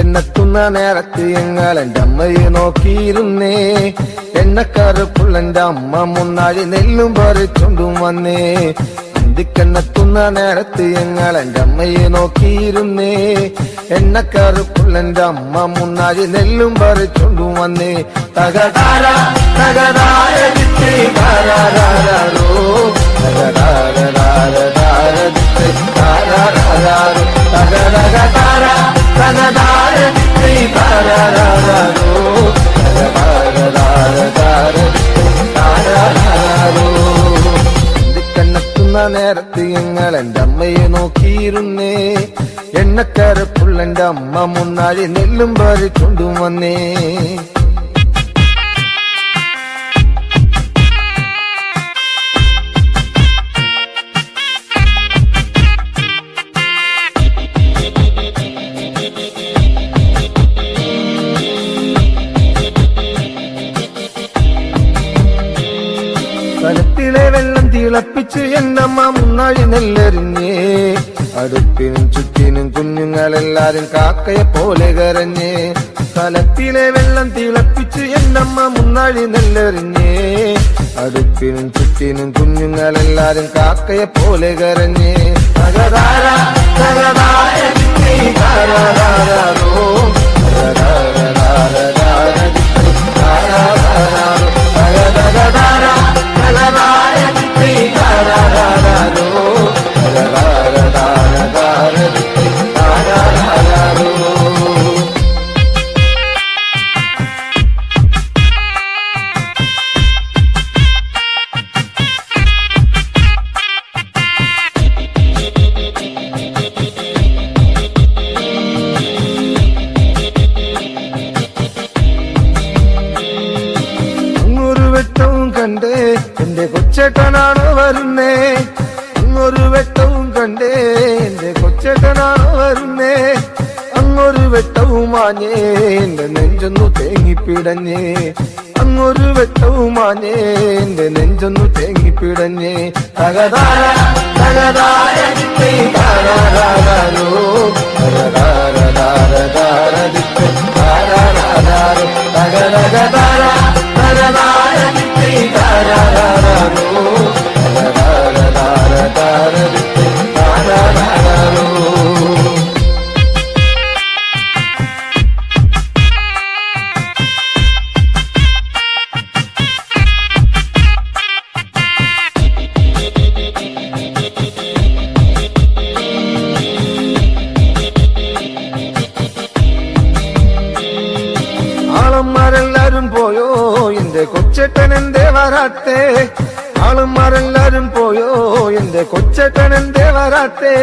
എന്നെത്തുന്ന നേരത്ത് ഞങ്ങൾ എന്റെ അമ്മയെ നോക്കിയിരുന്നേ. എണ്ണക്കറുപ്പുള്ള എന്റെ അമ്മ മുന്നാഴി നെല്ലും പറിച്ചൊണ്ടും വന്നേ. അന്തിക്കെന്നെത്തുന്ന നേരത്ത് ഞങ്ങൾ എന്റെ അമ്മയെ നോക്കിയിരുന്നേ. എണ്ണക്കറുപ്പുള്ള എന്റെ അമ്മ മുന്നാഴി നെല്ലും പറിച്ചൊണ്ടും വന്നേ. തകതാര തകതാര താരാരോ തകതാരോ തകതകതാര കണ്ണെത്തുന്ന നേരത്ത് ഞങ്ങൾ എന്റെ അമ്മയെ നോക്കിയിരുന്നേ. എണ്ണക്കരപ്പുള്ള എന്റെ അമ്മ മുന്നാഴി നെല്ലും പറിച്ചൊണ്ടും വന്നേ. കലത്തിലെ വെള്ളം തിളപ്പിച്ച് എന്നമ്മ മുന്നാഴി നെല്ലെറിഞ്ഞേ. അടുപ്പിനും ചുറ്റിനും കുഞ്ഞുങ്ങളെല്ലാരും കാക്കയെ പോലെ കരഞ്ഞേ. കലത്തിലെ വെള്ളം തിളപ്പിച്ച് എന്നമ്മ മുന്നാഴി നെല്ലെറിഞ്ഞേ. അടുപ്പിനും ചുറ്റിനും കുഞ്ഞുങ്ങളെല്ലാരും കാക്കയെ പോലെ കരഞ്ഞേ. തകതാര തകതാര താരാരോ കണ്ടേ എന്റെ കൊച്ചേട്ടനാണോ വരുന്നേ. അങ്ങൊരു വെട്ടവും കണ്ടേ എന്റെ കൊച്ചേട്ടനാണോ വരുന്നേ. അങ്ങൊരു വെട്ടവും മാഞ്ഞേ എന്റെ നെഞ്ചൊന്നു തേങ്ങിപ്പിടഞ്ഞേ. അങ്ങൊരു വെട്ടവും മാഞ്ഞേ എന്റെ നെഞ്ചൊന്നു തേങ്ങിപ്പിടഞ്ഞേ. തകതാര തകതാര താരാരോ തകതകതാര ആളന്മാരെല്ലാരും പോയോ എന്റെ കൊച്ചേട്ടൻ എന്തേ വരാത്തേ. ആളന്മാരെല്ലാരും പോയോ എന്റെ കൊച്ചേട്ടൻ എന്തേ വരാത്തേ.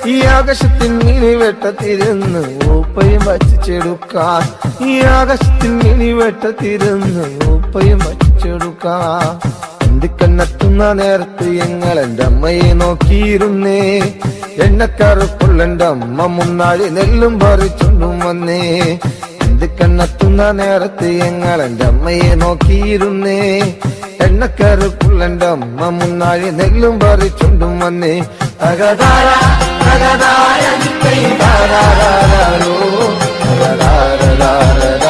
ഈ ആകാശത്തിൽ മിനി വെട്ടത്തിരുന്ന് ഊപ്പയും വച്ചിച്ചെടുക്കാൻ. ഈ ആകാശത്തിൽ മിനി വെട്ടത്തിരുന്ന് ഊപ്പയും വച്ചിച്ചെടുക്കാൻ. എന്തിക്കണ്ണെത്തുന്ന നേരത്ത് ഞങ്ങൾ എന്റെ അമ്മയെ നോക്കിയിരുന്നേ. എണ്ണക്കറുപ്പുള്ള എന്റെ അമ്മ മുന്നാഴി നെല്ലും പറിച്ചൊണ്ടും വന്നേ. കണ്ണെത്തുന്ന നേരത്ത് ഞങ്ങൾ എന്റെ അമ്മയെ നോക്കിയിരുന്നേ. എണ്ണക്കറുപ്പുള്ള എന്റെ അമ്മ മുന്നാഴി നെല്ലും പറിച്ചൊണ്ടും വന്നേ. തകതാര തകതാര താരാരോ തകതകതാര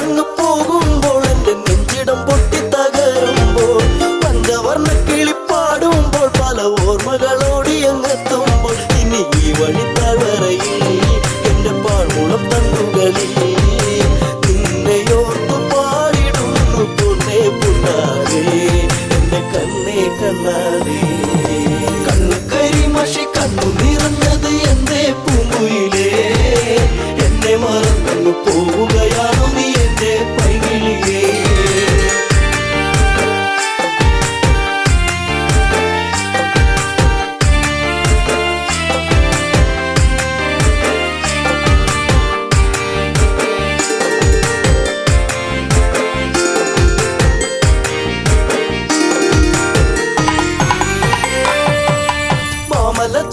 മറന്നു പോകുമ്പോൾ എന്റെ നെഞ്ചിടം പൊട്ടി തകരുമ്പോൾ പഞ്ചവർണ്ണ കിളിപ്പാടുമ്പോൾ പല ഓർമ്മകളോടി അങ്ങെത്തുമ്പോൾ ഇനി ഈ വഴി താഴ്വരയിൽ എന്റെ പാഴ്മുളം തണ്ടുകളിൽ നിന്നെയോർത്തു പാടിടുന്നു പൊന്നേ പുണ്ണാരേ എന്റെ കണ്ണേ കണ്ണാരേ കണ്ണു കരിമഷി കണ്ണു നിറഞ്ഞത് എന്റെ പൂങ്കുയിലേ എന്നെ മറന്നു പോവുകയാണോ നീ എന്റെ പൈകിളിയേ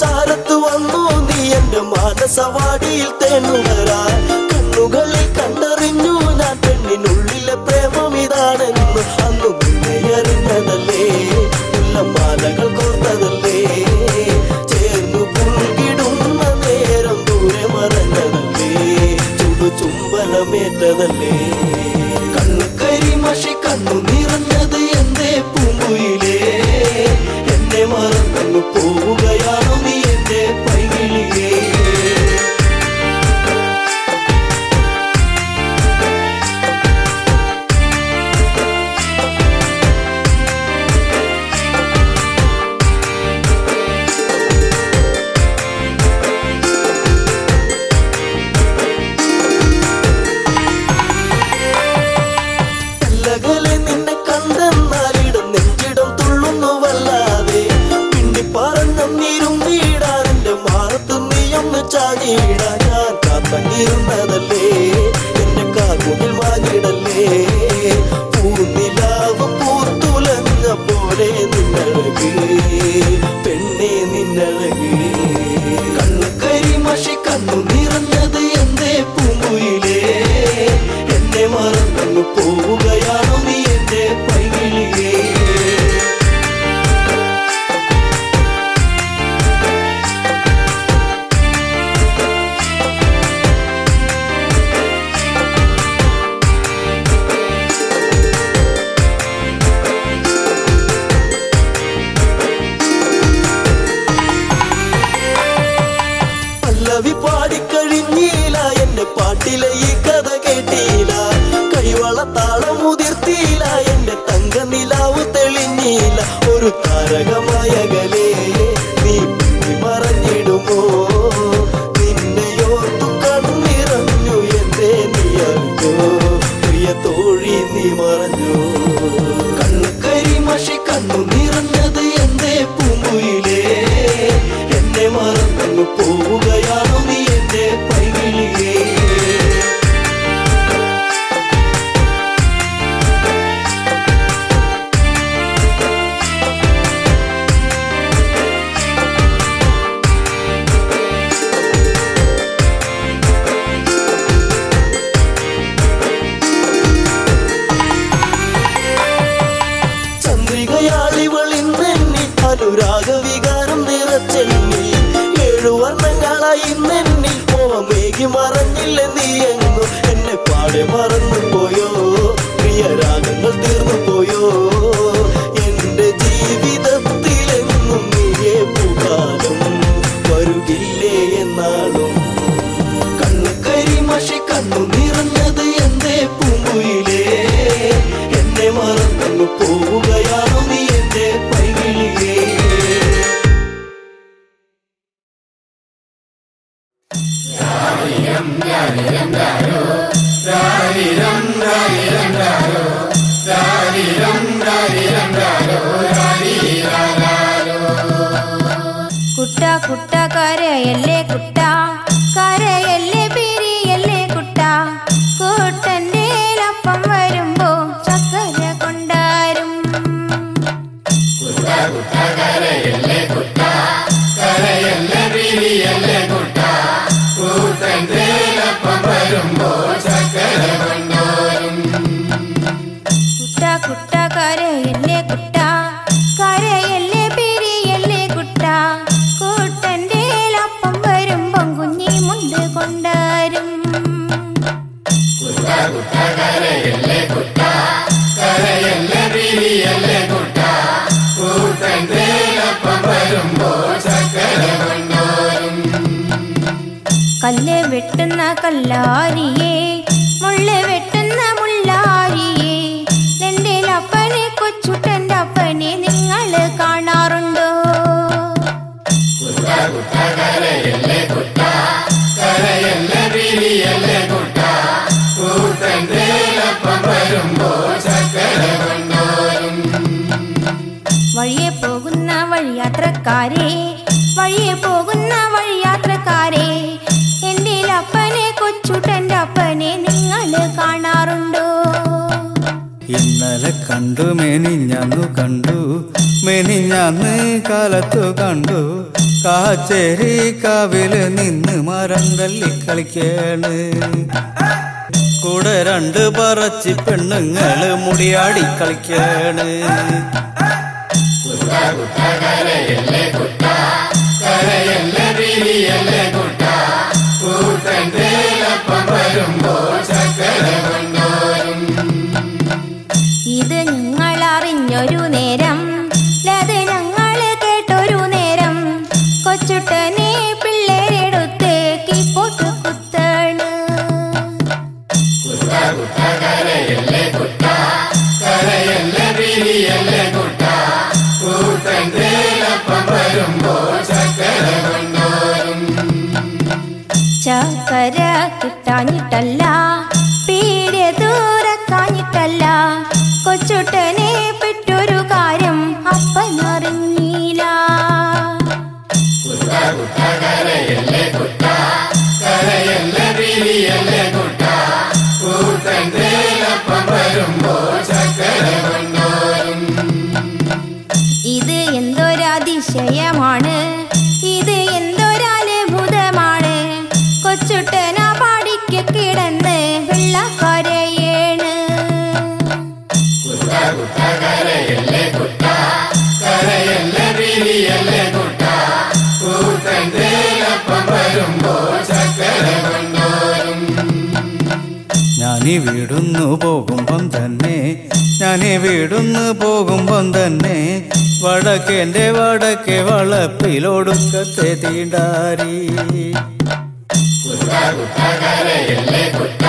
ചാരത്ത് വന്നു നീ എന്റെ മാനസവാടിയിൽ തേനുകരാൻ കണ്ണുകളിൽ കണ്ടറിഞ്ഞു ഞാൻ പെണ്ണിനുള്ളിലെ പ്രേമം ഇതാണെന്ന് അന്നു നിന്നെ അറിഞ്ഞതല്ലേ മുല്ലമാലകൾ കോർത്തതല്ലേ ചേർന്നു പുൽകിടുന്ന നേരം ദൂരെ മറഞ്ഞതല്ലേ ചുടു ചുംബനമേറ്റതല്ലേ കണ്ണു കരിമഷി കണ്ണു നിറഞ്ഞത് എന്റെ പൂങ്കുയിലേ എന്നെ മറന്നു പോവുകയാണോ നീ എന്റെ പൈകിളിയേ അല്ലകലെ നിന്നെ കണ്ടെന്നാലിടം നെഞ്ചിടം തുള്ളുന്നു വല്ലാതെ പിണ്ടി പറഞ്ഞിരും നീടാൻ എന്റെ മാറത്ത് നീയൊന്ന് ചാടിയിടാൻ ഞാൻ കാത്തങ്ങിരുന്നതല്ലേ എന്റെ കാർമുകിൽ വാങ്ങിടല്ലേ പൂനിലാവ് പൂത്തുലഞ്ഞ പോലെ നിന്നഴക് പെണ്ണെ നിന്നഴക് കണ്ണു കരിമഷി കണ്ണു നിറഞ്ഞത് എന്റെ പൂങ്കുയിലേ എന്നെ മറന്നു പോവുകയാണോ നീ എന്റെ പൈകിളിയേ പല്ലവി പാടിക്കഴിഞ്ഞില്ല എന്റെ പാട്ടിലെ ഈ കഥ കേട്ടില്ല കൈവള താളമുതിർത്തില്ല എന്റെ തങ്ക നിലാവ് തെളിഞ്ഞില്ല ഒരു താരകമായകലേ നീ പിന്നി മറഞ്ഞിടുമോ നിന്നെയോർത്തു കണ്ണിറഞ്ഞു എന്തേ നീ അറിഞ്ഞോ പ്രിയ തോഴി നീ മറഞ്ഞു കണ്ണു കരിമഷി കണ്ണു നിറഞ്ഞത് എന്റെ പൂങ്കുയിലേ എന്നെ മറന്നു പോവുകയാണോ നീ എന്റെ പൈകിളിയേ ചന്ദ്രികയാളിവളിന്നെന്നിൽ അനുരാഗവികാരം നിറച്ചെന്നിൽ 7 വർണ്ണങ്ങളായി ഇന്നെന്നിൽ മോഹമേകി മറഞ്ഞില്ല നീ എങ്ങോ എന്നെ പാടെ മറന്നു പോയോ പ്രിയ രാഗങ്ങൾ തീർന്നു പോയോ എന്റെ ജീവിതത്തിലെന്നും നീയേ പൂക്കാലം വരുകില്ലേ എന്നാളും കണ്ണു കരിമഷി കണ്ണു നിറഞ്ഞത് എന്റെ പൂങ്കുയിലേ എന്നെ മറന്നു പോവുകയാണോ നീ എന്റെ പൈകിളിയേ കുട്ട കുട്ട കരയല്ലേ കുട്ട കരയല്ലേ പിരിയല്ലേ കുട്ട കൂട്ടന്റെ അപ്പം വരുമ്പോ ചക്കര കൊണ്ടാരും കുട്ട കുട്ട കരയല്ലേ കുട്ട കരയല്ലേ പിരിയല്ലേ കുട്ട കൂട്ടന്റെ അപ്പം വരുമ്പോ ചക്കര കൊണ്ടാരും കുട്ട കുട്ട കരയല്ലേ കുട്ട കരയല്ലേ പിരിയല്ലേ കുട്ട കൂട്ടന്റെ അപ്പം വരുമ്പോ കല്ല് വെട്ടുന്ന കല്ലാരിയേ, മുള്ള് വെട്ടുന്ന മുള്ളാരിയേ, എൻ്റെ അപ്പനെ കൊച്ചുട്ടൻ്റെ അപ്പനെ നിങ്ങൾ കാണാറുണ്ടോ? വഴിയെ പോകുന്ന വഴിയാത്രക്കാരെ, വഴിയെ പോകുന്ന വഴിയാത്രക്കാരെ, എൻ്റെ അപ്പനെ കൊച്ചുട്ടൻ്റെ അപ്പനെ നിങ്ങൾ കാണാറുണ്ടോ? ഇന്നലെ കണ്ടു മെനിഞ്ഞന്നു കണ്ടു, മെനിഞ്ഞന്ന് കാലത്തു കണ്ടു, കാച്ചേരി കാവില് നിന്ന് മരം തല്ലി കളിക്കാണ്. കൂടെ രണ്ട് പറച്ചി പെണ്ണുങ്ങള് മുടിയാടി കളിക്കാണ്. ഇത് ഞങ്ങൾ അറിഞ്ഞൊരു നേരം, അത് ഞങ്ങൾ കേട്ടൊരു നേരം, കൊച്ചുട്ടനെ പിള്ളേരെടുത്ത് കീപ്പോട്ട് കുത്താണ്. ചക്കര കിട്ടാഞ്ഞിട്ടല്ല, പീടിക തുറക്കാഞ്ഞിട്ടല്ല, കൊച്ചുട്ടനെ പെട്ടൊരു കാര്യം അപ്പനറിഞ്ഞില്ല. ഇത് എന്തൊരതിശയമാണ്, ഇത് എന്തൊരത്ഭുതമാണ്, കൊച്ചുട്ടന പാടിക്ക് കിടന്ന് വെള്ളക്കരയേണ്. ഞാനീ വീടുന്നു പോകുമ്പം തന്നെ, ഞാനീ വീടുന്നു പോകുമ്പം തന്നെ, വടക്കേന്റെ വടക്കേ വളപ്പിലൊടുക്കത്തെ തീണ്ടാരി. കുട്ട കുട്ട കരയല്ലേ കുട്ട,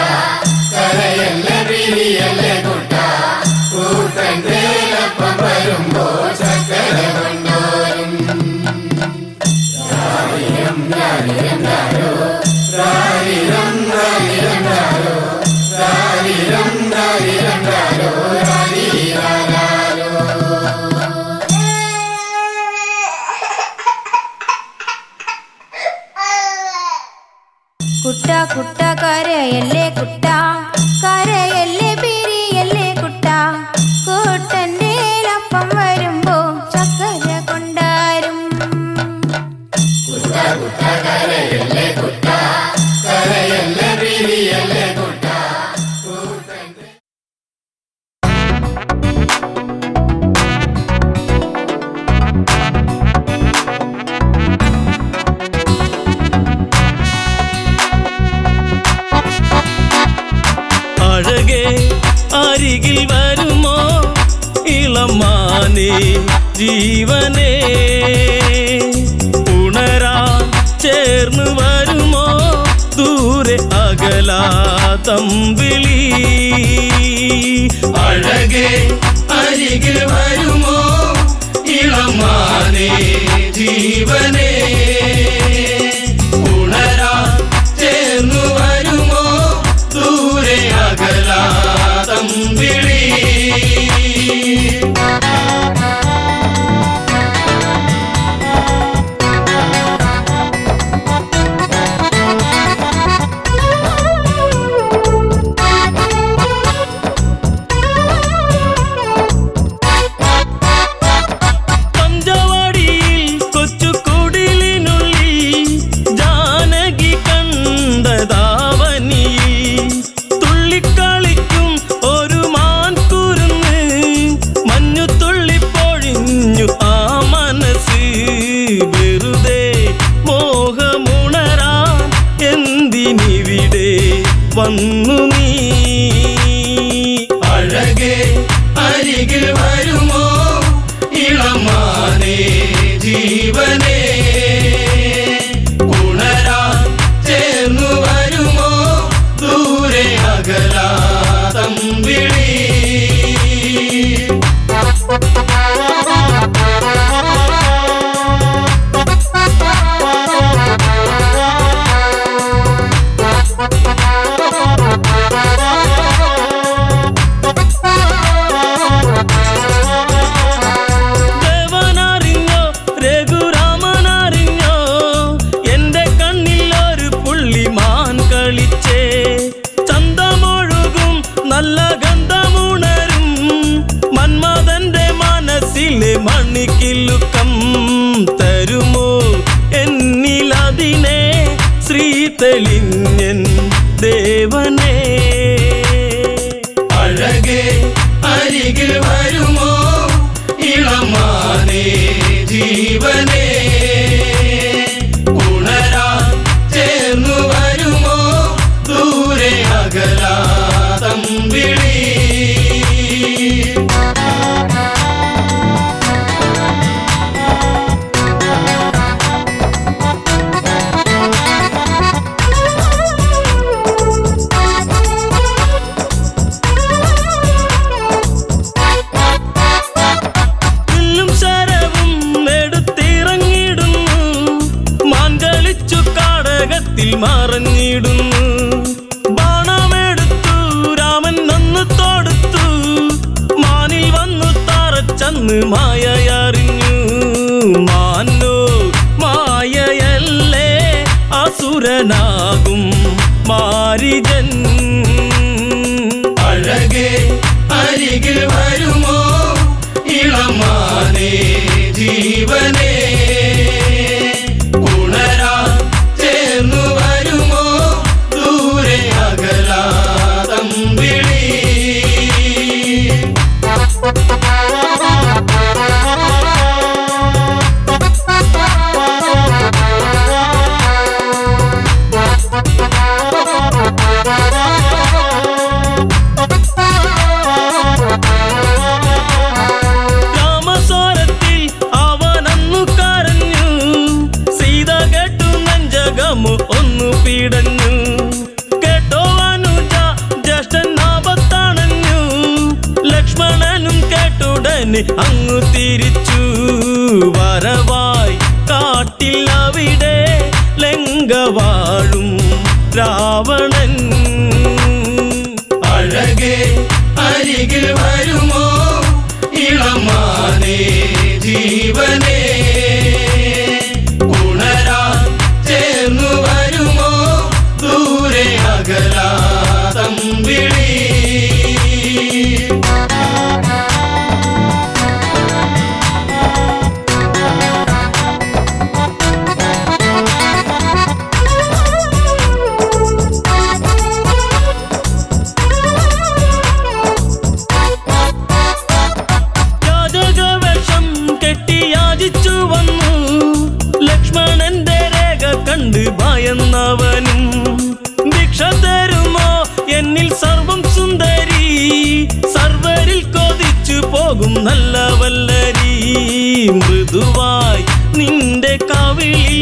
കരയല്ലേ പിരിയല്ലേ കുട്ട, കൂട്ടൻ്റെ അപ്പം വരുമ്പോ ചക്കര കൊണ്ടാരും. അരികിൽ വരുമോ ഇളമാനേ ജീവനേ, ഉണരാൻ ചേർന്ന് വരുമോ ദൂരെ അകലാതമ്പിളി. അഴകേ അരികിൽ വരുമോ ഇളമാനേ ജീവനേ, ഉണരാൻ ചേർന്ന് വരുമോ ദൂരെ അകലാതമ്പിളി. വന്നു നീ അഴകേ അരികിൽ വരുമോ ഇളമാനേ ജീവനേ, ഉണരാൻ ചേർന്നു മൗനഗന്ധമുണരും മന്മഥന്റെ മനസ്സിലെ മണിക്കിലുക്കം തരുമോ എന്നിലതിനെ ശ്രീ തെളിഞ്ഞൻ ദേവനേ. അഴകേ അരികിൽ വരുമോ ഇളമാനേ ജീവനേ. ഉണരാൻ ചേർന്നു വരുമോ ദൂരെ അകലാ തമ്പിളി. മറഞ്ഞിടുന്നു ബാണമെടുത്തു രാമൻ നന്നു തൊടുത്തു മാനിൽ വന്നു തറച്ചന്ന് മായയറിഞ്ഞു. മാനോ മായയല്ലേ അസുരനാകും മാരിജൻ. അഴകേ അരികിൽ വരുമോ ഇളമാനേ ജീവനേ. ഒന്നു പീടഞ്ഞു കേട്ടോ അനുജ ജ്യേഷ്ഠൻ ആപത്താണഞ്ഞു. ലക്ഷ്മണനും കേട്ടുടനെ അങ്ങു തിരിച്ചു. വരവായി കാട്ടിൽ അവിടെ ലങ്ക വാഴും രാവണൻ. അഴകേ അരികിൽ വരുമോ ഇളമാനേ ജീവനേ. ഉണരാൻ ചേർന്നു വരുമോ ദൂരെ അകലാ തമ്പിളി. യാചകവേഷം കെട്ടി യാചിച്ചു വന്നു ലക്ഷ്മണന്റെ രേഖ കണ്ട് ഭയന്നവനും. ഭിക്ഷ തരുമോ എന്നിൽ സർവം സുന്ദരി, സർവരിൽ കൊതിച്ചു പോകും നല്ല വല്ലരി. മൃദുവായി നിന്റെ കവിളിൽ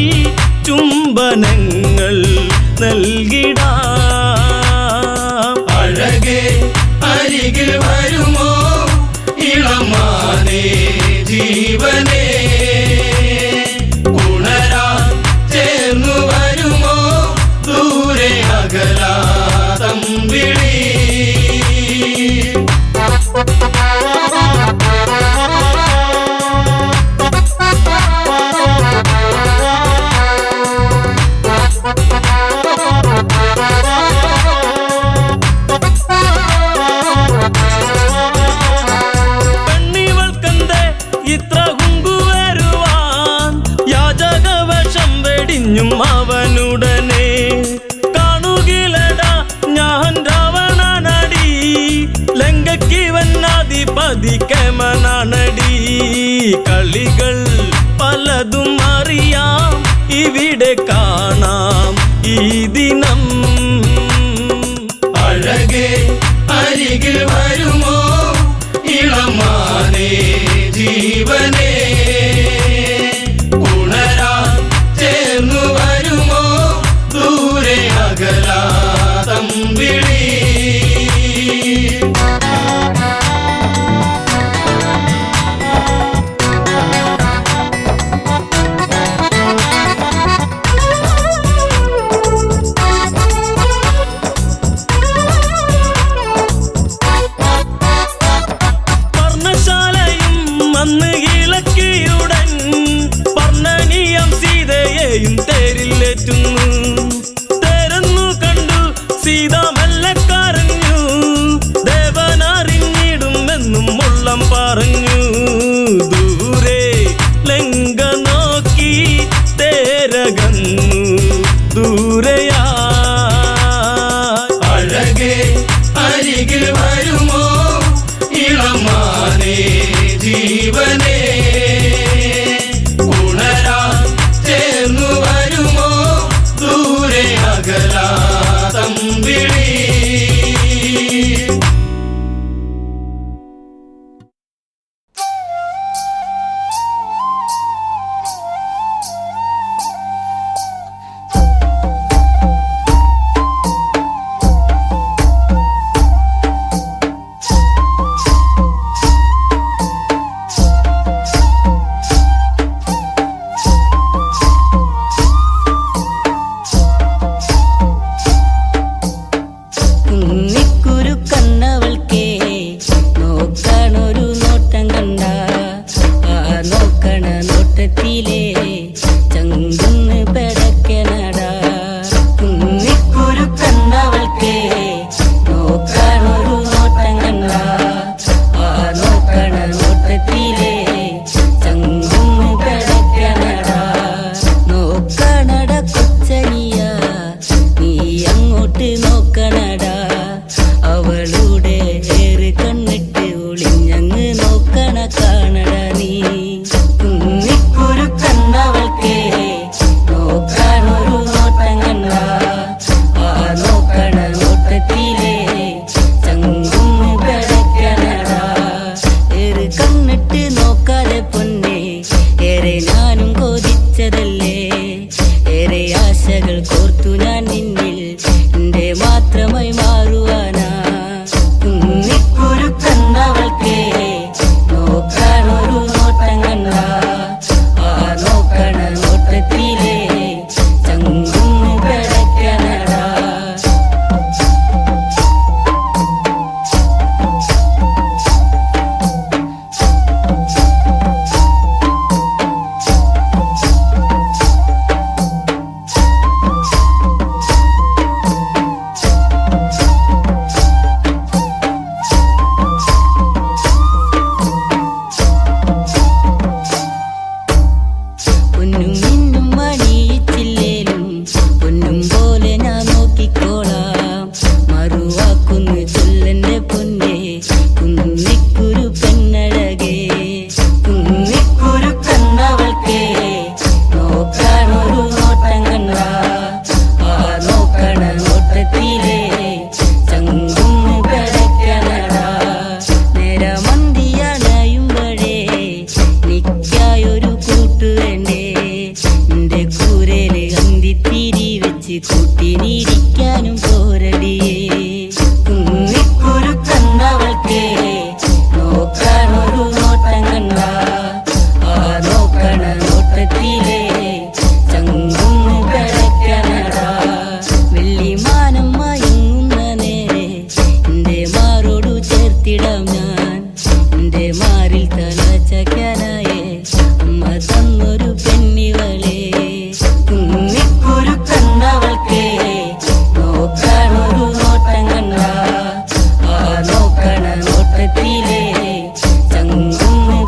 ചുംബനങ്ങൾ നൽകിടാം. അഴകേ അരികിൽ വരുമോ ഇളമാനേ ജീവനേ. ഉണരാൻ ചേർന്നു വരുമോ ദൂരെ അകലാ തമ്പിളി. പെണ്ണിവൾക്കെന്തേ ഇത്ര ഹുങ്കുവരുവാൻ യാചകവേഷം വെടിഞ്ഞും അവനുടനെ. കാണുകിലടാ ഞാൻ രാവണനടി ലങ്കയ്ക്കിവനാധിപതി കേമനാണടി. കളികൾ പലതും അറിയാം ഇവിടെ കാണാം ഈ ദിനം. അഴകേ അരികിൽ വരുമോ ഇളമാനേ ജീവനേ. ഉണരാൻ ചേർന്നു വരുമോ ദൂരെ അകലാ തമ്പിളി. ചേർത്തിടാം ഞാൻ എൻ്റെ മാറിൽ തല ചക്കാനായേ അമ്മ തന്നൊരു പെണ്ണിവളെ കുന്നിക്കുരു കണ്ണവൾക്കേ നോക്കാനൊരു നോട്ടം കണ്ട ആ നോക്കണ നോട്ടത്തിലേ ചങ്കുന്ന്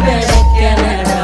കിടക്കണടാ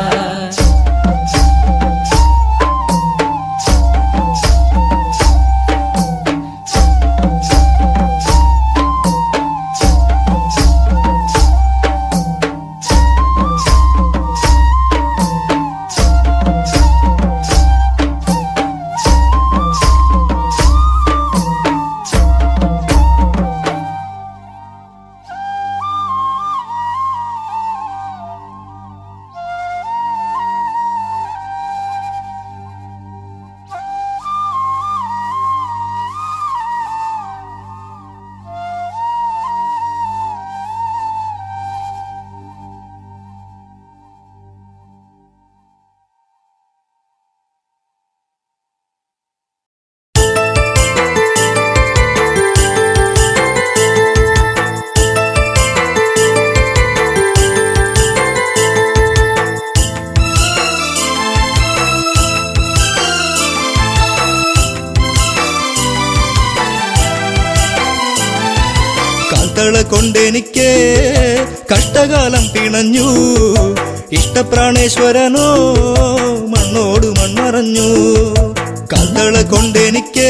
കാൽത്തള കൊണ്ടെനിക്ക് കഷ്ടകാലം പിണഞ്ഞു ഇഷ്ടപ്രാണേശ്വരനോ മണ്ണോട് മൺമറഞ്ഞു കാൽത്തള കൊണ്ടെനിക്ക്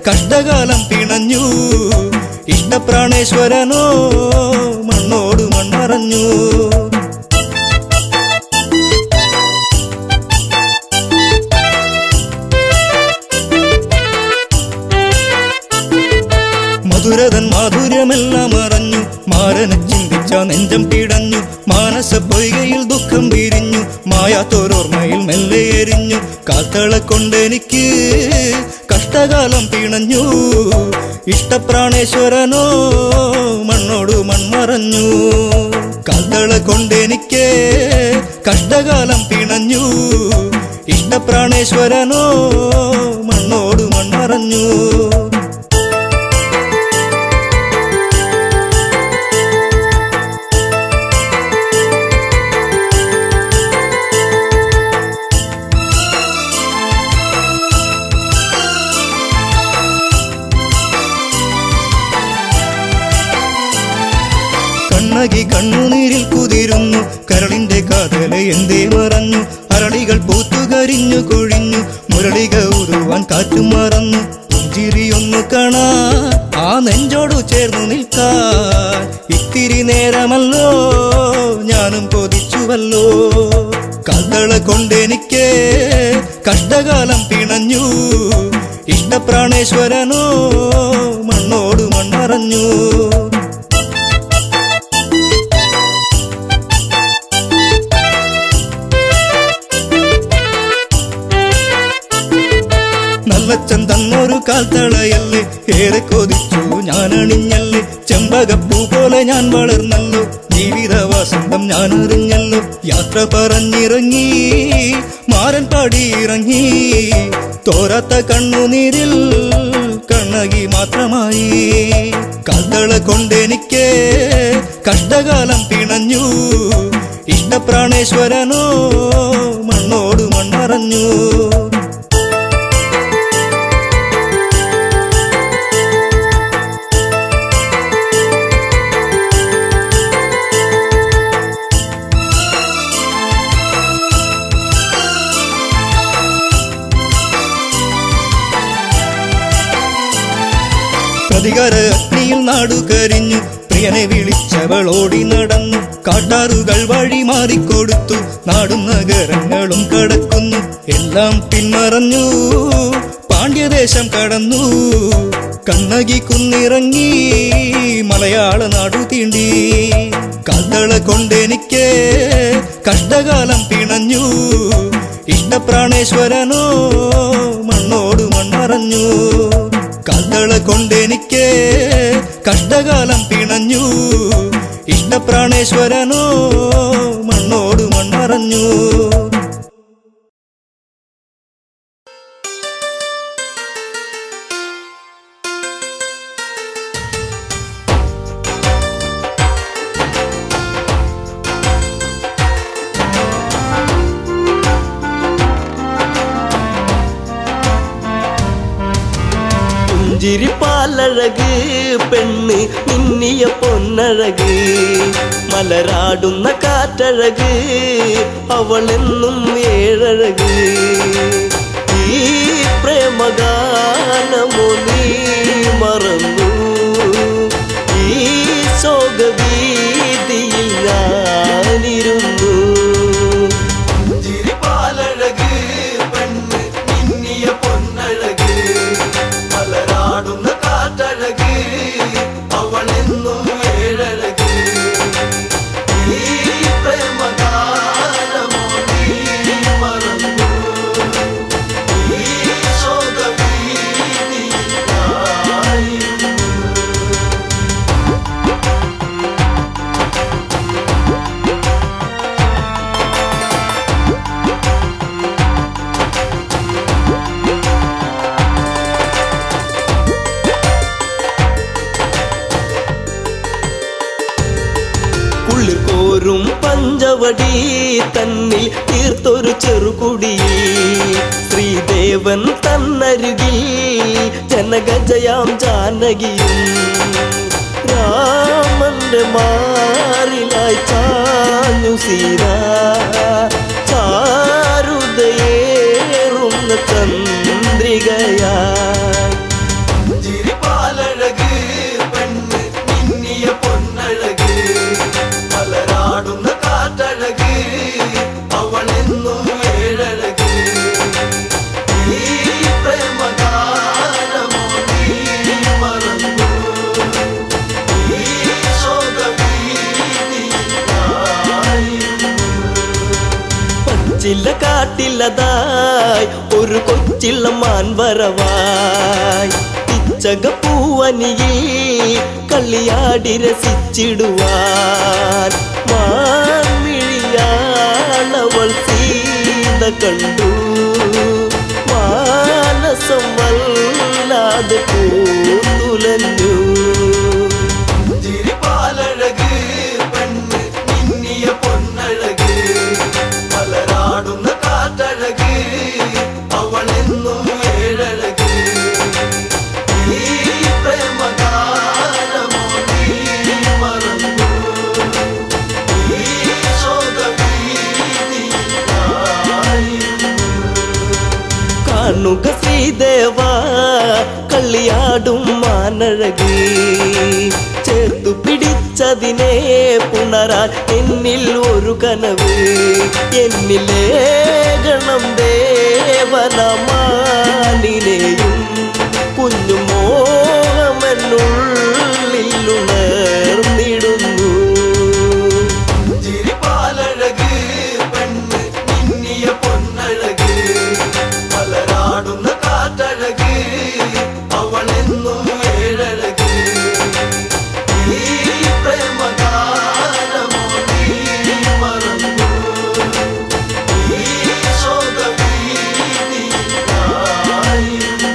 കഷ്ടകാലം പിണഞ്ഞു ഇഷ്ടപ്രാണേശ്വരനോ മണ്ണോട് മൺമറഞ്ഞു മധുരതൻ മാധുര്യമെല്ലാം അറിഞ്ഞു മാരനെ ചിന്തിച്ച നെഞ്ചം പിടഞ്ഞു മാനസ പൊയ്കയിൽ ദുഃഖം വിരിഞ്ഞു മായാത്തോരോർമ്മയിൽ മെല്ലെ എരിഞ്ഞു കാൽത്തള കൊണ്ടെനിക്ക് കഷ്ടകാലം പിണഞ്ഞു ഇഷ്ടപ്രാണേശ്വരനോ മണ്ണോട് മൺമറഞ്ഞു കാൽത്തള കൊണ്ടെനിക്ക് കഷ്ടകാലം പിണഞ്ഞു ഇഷ്ടപ്രാണേശ്വരനോ മണ്ണോട് മൺമറഞ്ഞു കണ്ണകി കണ്ണുനീരിൽ കുതിരുന്നു കരളിന്റെ കാതല എന്തേ മറഞ്ഞു അരളികൾ പൂത്തുകരിഞ്ഞു കൊഴിഞ്ഞു മുരളിക ഉരുവാൻ കാറ്റും മറന്നു പുഞ്ചിരിയൊന്നു കാണാ ആ നെഞ്ചോടു ചേർന്നു നിൽക്കാൻ ഇത്തിരി നേരമല്ലോ ഞാനും കൊതിച്ചുവല്ലോ കാൽത്തള കൊണ്ടെനിക്ക് കഷ്ടകാലം പിണഞ്ഞു ഇഷ്ടപ്രാണേശ്വരനോ മണ്ണോട് മൺമറഞ്ഞു നല്ലച്ചൻ തന്നൊരു കാൽത്തളയല്ലേ ഏറെ കൊതിച്ചു ഞാൻ അണിഞ്ഞല്ലേ ചെമ്പകപ്പൂ പോലെ ഞാൻ വളർന്നല്ലോ ജീവിത വസന്തം ഞാൻ അറിഞ്ഞല്ലോ യാത്ര പറഞ്ഞിറങ്ങി മാരൻ പാടിയിറങ്ങി തോരാത്ത കണ്ണുനീരിൽ കണ്ണകി മാത്രമായി കാൽത്തള കൊണ്ടെനിക്ക് കഷ്ടകാലം പിണഞ്ഞു ഇഷ്ടപ്രാണേശ്വരനോ മണ്ണോട് മൺമറഞ്ഞു പ്രതികാര അഗ്നിയിൽ നാടു കരിഞ്ഞു പ്രിയനെ വിളിച്ചവൾ ഓടി നടന്നു കാട്ടാറുകൾ വഴി മാറിക്കൊടുത്തു നാടും നഗരങ്ങളും കടക്കുന്നു എല്ലാം പിന്മറഞ്ഞു പാണ്ഡ്യദേശം കടന്നു കണ്ണകി കുന്നിറങ്ങി മലയാള നാടു തീണ്ടി കാൽത്തള കൊണ്ടെനിക്ക് കഷ്ടകാലം പിണഞ്ഞു ഇഷ്ടപ്രാണേശ്വരനോ മണ്ണോട് മൺമറഞ്ഞു കാൽത്തള കൊണ്ടെനിക്ക് കഷ്ടകാലം പിണഞ്ഞു ഇഷ്ടപ്രാണേശ്വരനോ മണ്ണോട് മൺമറഞ്ഞു ചിരിപ്പാലഴക് പെണ്ണ് മിന്നിയ പൊന്നഴക് മലരാടുന്ന കാറ്റഴക് അവളെന്നും ഏഴഴക് ഈ പ്രേമഗാനമോ നീ മറന്നു ഈ ശോകവീതിയിൽ ഞാനിരുന്നു ചിരിപ്പാലഴക് പെണ്ണ് മിന്നിയ പൊന്നഴക് മലരാടുന്ന കാറ്റഴക് അവളെന്നും ഏഴഴക് ഈ പ്രേമഗാനമോ നീ മറന്നു ഈ ശോകവീതിയിൽ ഞാനിരുന്നു കുളിർകോരും പഞ്ചവടി തന്നിൽ തീർത്തൊരു ചെറുകുടി ശ്രീദേവൻ തന്നരുകിൽ ജനഗജയാം ജാനകിയും രാമന്റെ മാറിലായി ചാഞ്ഞു സീത ചാരുതയേറുന്ന ചന്ദ്രികയായി ചിരിപ്പാലഴക് പെണ്ണ് മിന്നിയ പൊന്നഴക് മലരാടുന്ന കാറ്റഴക് അവളെന്നും ഏഴഴക് ഈ പ്രേമഗാനമോ നീ മറന്നു ഈ ശോകവീതിയിൽ ഞാനിരുന്നു പച്ചില കാട്ടിലതായി ഒരു കൊച്ചിള്ള മാൻവരവായി പിച്ചകപ്പൂവനിയിൽ കളിയാടി രസിച്ചിടുവാൻ മാൻമിഴിയാളവൾ സീത കണ്ടു മാനസം വല്ലാതെ പൂത്തുലഞ്ഞു ചിരിപ്പാലഴക് പെണ്ണ് മിന്നിയ പൊന്നഴക് മലരാടുന്ന കാറ്റഴക് അവളെന്നും ഏഴഴക് ഈ പ്രേമഗാനമോ നീ മറന്നു ഈ ശോകവീതിയിൽ ഞാനിരുന്നു കാണുക ശ്രീദേവ കളിയാടും മാനഴക് ചേർത്തു പിടിച്ചതിനെ പുണരാൻ എന്നിൽ ഒരു കനവ് എന്നിലേ ഗണം ദേവനമാനിനെയും കുഞ്ഞു മോഹമെന്നുള്ളിൽ ഉണർന്നിടുന്നു ചിരിപ്പാലഴക് പെണ്ണ് മിന്നിയ പൊന്നഴക് മലരാടുന്ന കാറ്റഴക് അവളെന്നും ഏഴഴക് ഈ പ്രേമഗാനമോ നീ മറന്നു ഈ ശോകവീതിയിൽ ഞാനിരുന്നു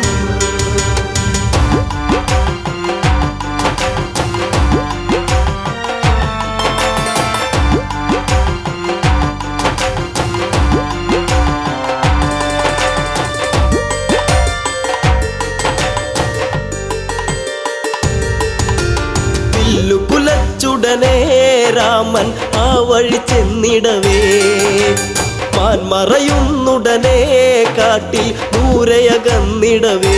കുലച്ചുടനെ രാമൻ ആ വഴി ചെന്നിടവേ മാൻമറയുന്നുടനെ കാട്ടിൽ ദൂരയകന്നിടവേ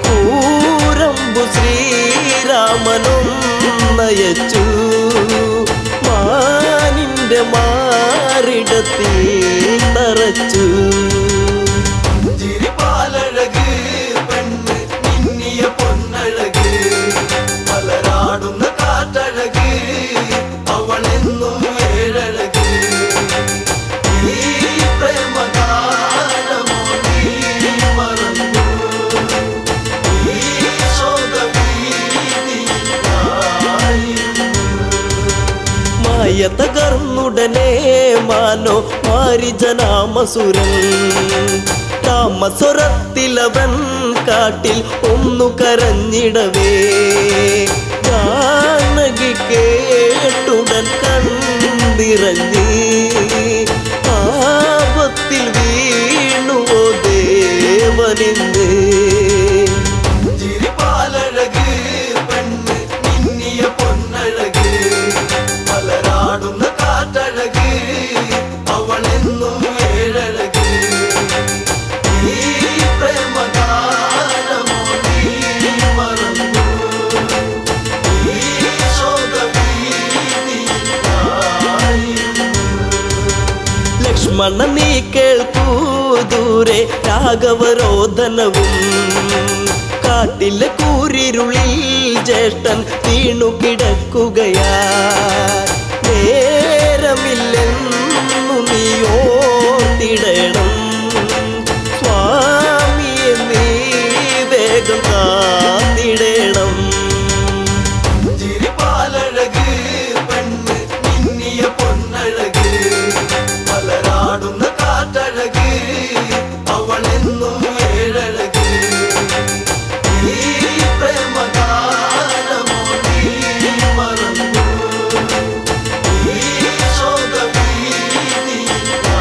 കൂരമ്പു ശ്രീരാമനും നയച്ചു മാനിന്റെ മാറിടത്തിൽ തറച്ചു ചിരിപ്പാലഴക് പെണ്ണ് മിന്നിയ പൊന്നഴക് മലരാടുന്ന കാറ്റഴക് അവളെന്നും ഏഴഴക് ഈ പ്രേമഗാനമോ നീ മറന്നു ഈ ശോകവീതിയിൽ ഞാനിരുന്നു മായ തകർന്നുടനെ മാനോ മാരിജനാമസുരൻ താമസ്വരത്തിലവൻ കാട്ടിൽ ഒന്നു കരഞ്ഞിടവേ ജാനകി കേട്ടുടൻ കണ്ടിറങ്ങി ആപത്തിൽ വീണുവോ ദേവനിന്ന് ചിരിപ്പാ ലക്ഷ്മണ നീ കേൾക്കൂ ദൂരെ രാഘവരോധനവും കാട്ടിലെ കൂരിരുളിൽ ജ്യേഷ്ഠൻ വീണു കിടക്കുകയാ നേരമില്ലെന്നു നീ ഓർത്തിടണം സ്വാമിയെ നീ വേഗം കാത്തിടണം ചിരിപാലഴക് പെണ്ണ് മിന്നിയ പൊന്നഴക് പലരാടുന്ന കാറ്റഴക് അവളെന്നും ഏഴഴക് ഈ പ്രേമഗാനമോ നീ മറന്നു ഈ ശോകവീതിയായിരുന്നു.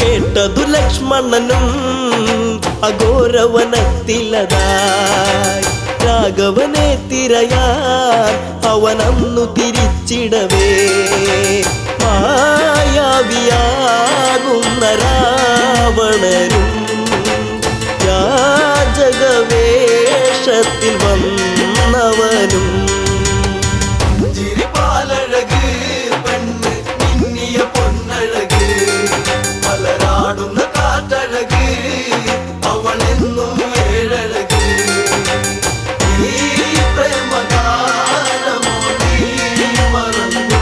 കേട്ടതു ലക്ഷ്മണനും അഘോരവനത്തിലതായി രാഘവനെ തിരയാൻ അവനന്നു തിരിച്ചിടവേ മായാവിയാകുന്ന രാവണനും യാചകവേഷത്തിൽ വന്നവനും ചിരിപാലഴക് പെണ്ണ് മിന്നിയ പൊന്നഴക് പലരാടുന്ന കാറ്റഴക് അവളെന്നും ഏഴഴക് ഈ പ്രേമഗാനമോ നീ മറന്നു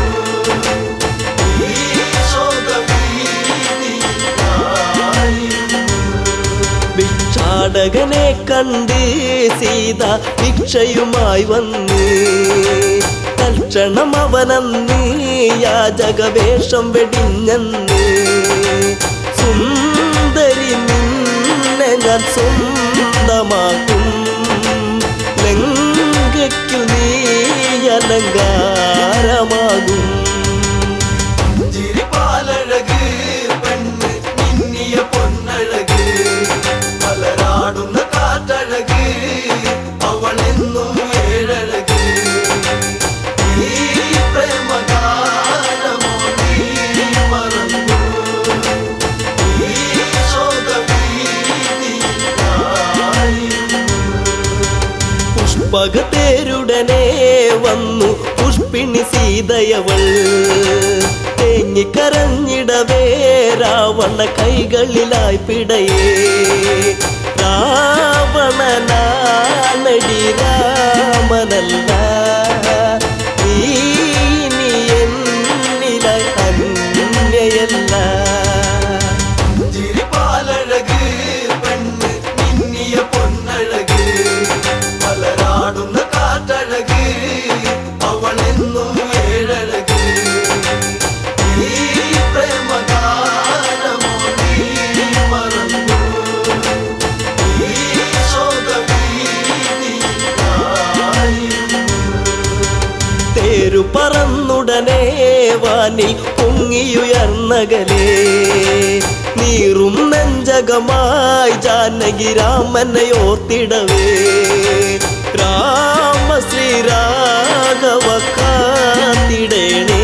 ഈ ശോകവീതിയായിരുന്നു. ഭിക്ഷാടകനെ കണ്ട് സീത ഭിക്ഷയുമായി വന്ന് തൽക്ഷണം അവനന്ന് യാചകവേഷം വെടിഞ്ഞന്ന് സുന്ദരി നിന്നെ ഞാൻ സ്വന്തമാക്കും ലങ്കയ്ക്കു നീ അലങ്കാരമാകും ചിരിപാലഴക് പെണ്ണ് മിന്നിയ പൊന്നഴക് പലരാടുന്ന കാറ്റഴക് അവളെന്നും ഏഴഴക് ഈ പ്രേമഗാനമോ നീ മറന്നു ഈ ശോകവീതിയായിരുന്നു. പുഷ്പകത്തേരുടനെ വന്നു പുഷ്പിണി സീതയവൾ തേങ്ങിക്കരഞ്ഞിടവേ രാവണ കൈകളിലായി പിടയേ രാവണനാണടി രാമനല്ല നീ ഇനി എന്നിലായി അന്യയല്ല ചിരിപാലഴക് പെണ്ണ് മിന്നിയ പൊന്നഴക് പലരാടുന്ന കാറ്റഴക് അവളെന്നും ഏഴഴക് ഈ പ്രേമഗാനമോ നീ മറന്നു ഈ ശോകവീതിയായിരുന്നു. തേരു പറന്നുടനെ വാനിൽ പൊങ്ങിയുയർന്നകലേ നീറും നെഞ്ചകമായി ജാനകി രാമനെ ഓർത്തിടവേ രാമ ശ്രീരാഘവ കാത്തിടേണേ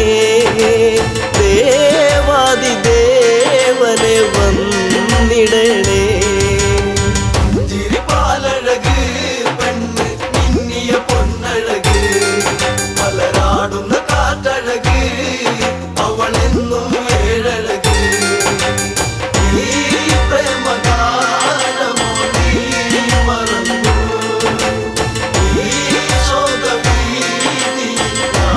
ദേവാദിദേവനെ വന്നിടണേ ചിരിപാലഴക് പെണ്ണ് മിന്നിയ പൊന്നഴക് പലരാടുന്ന കാറ്റഴക് അവളെന്നും ഏഴഴക് ഈ പ്രേമഗാനമോ നീ മറന്നു ഈ ശോകവീതിയായിരുന്നു.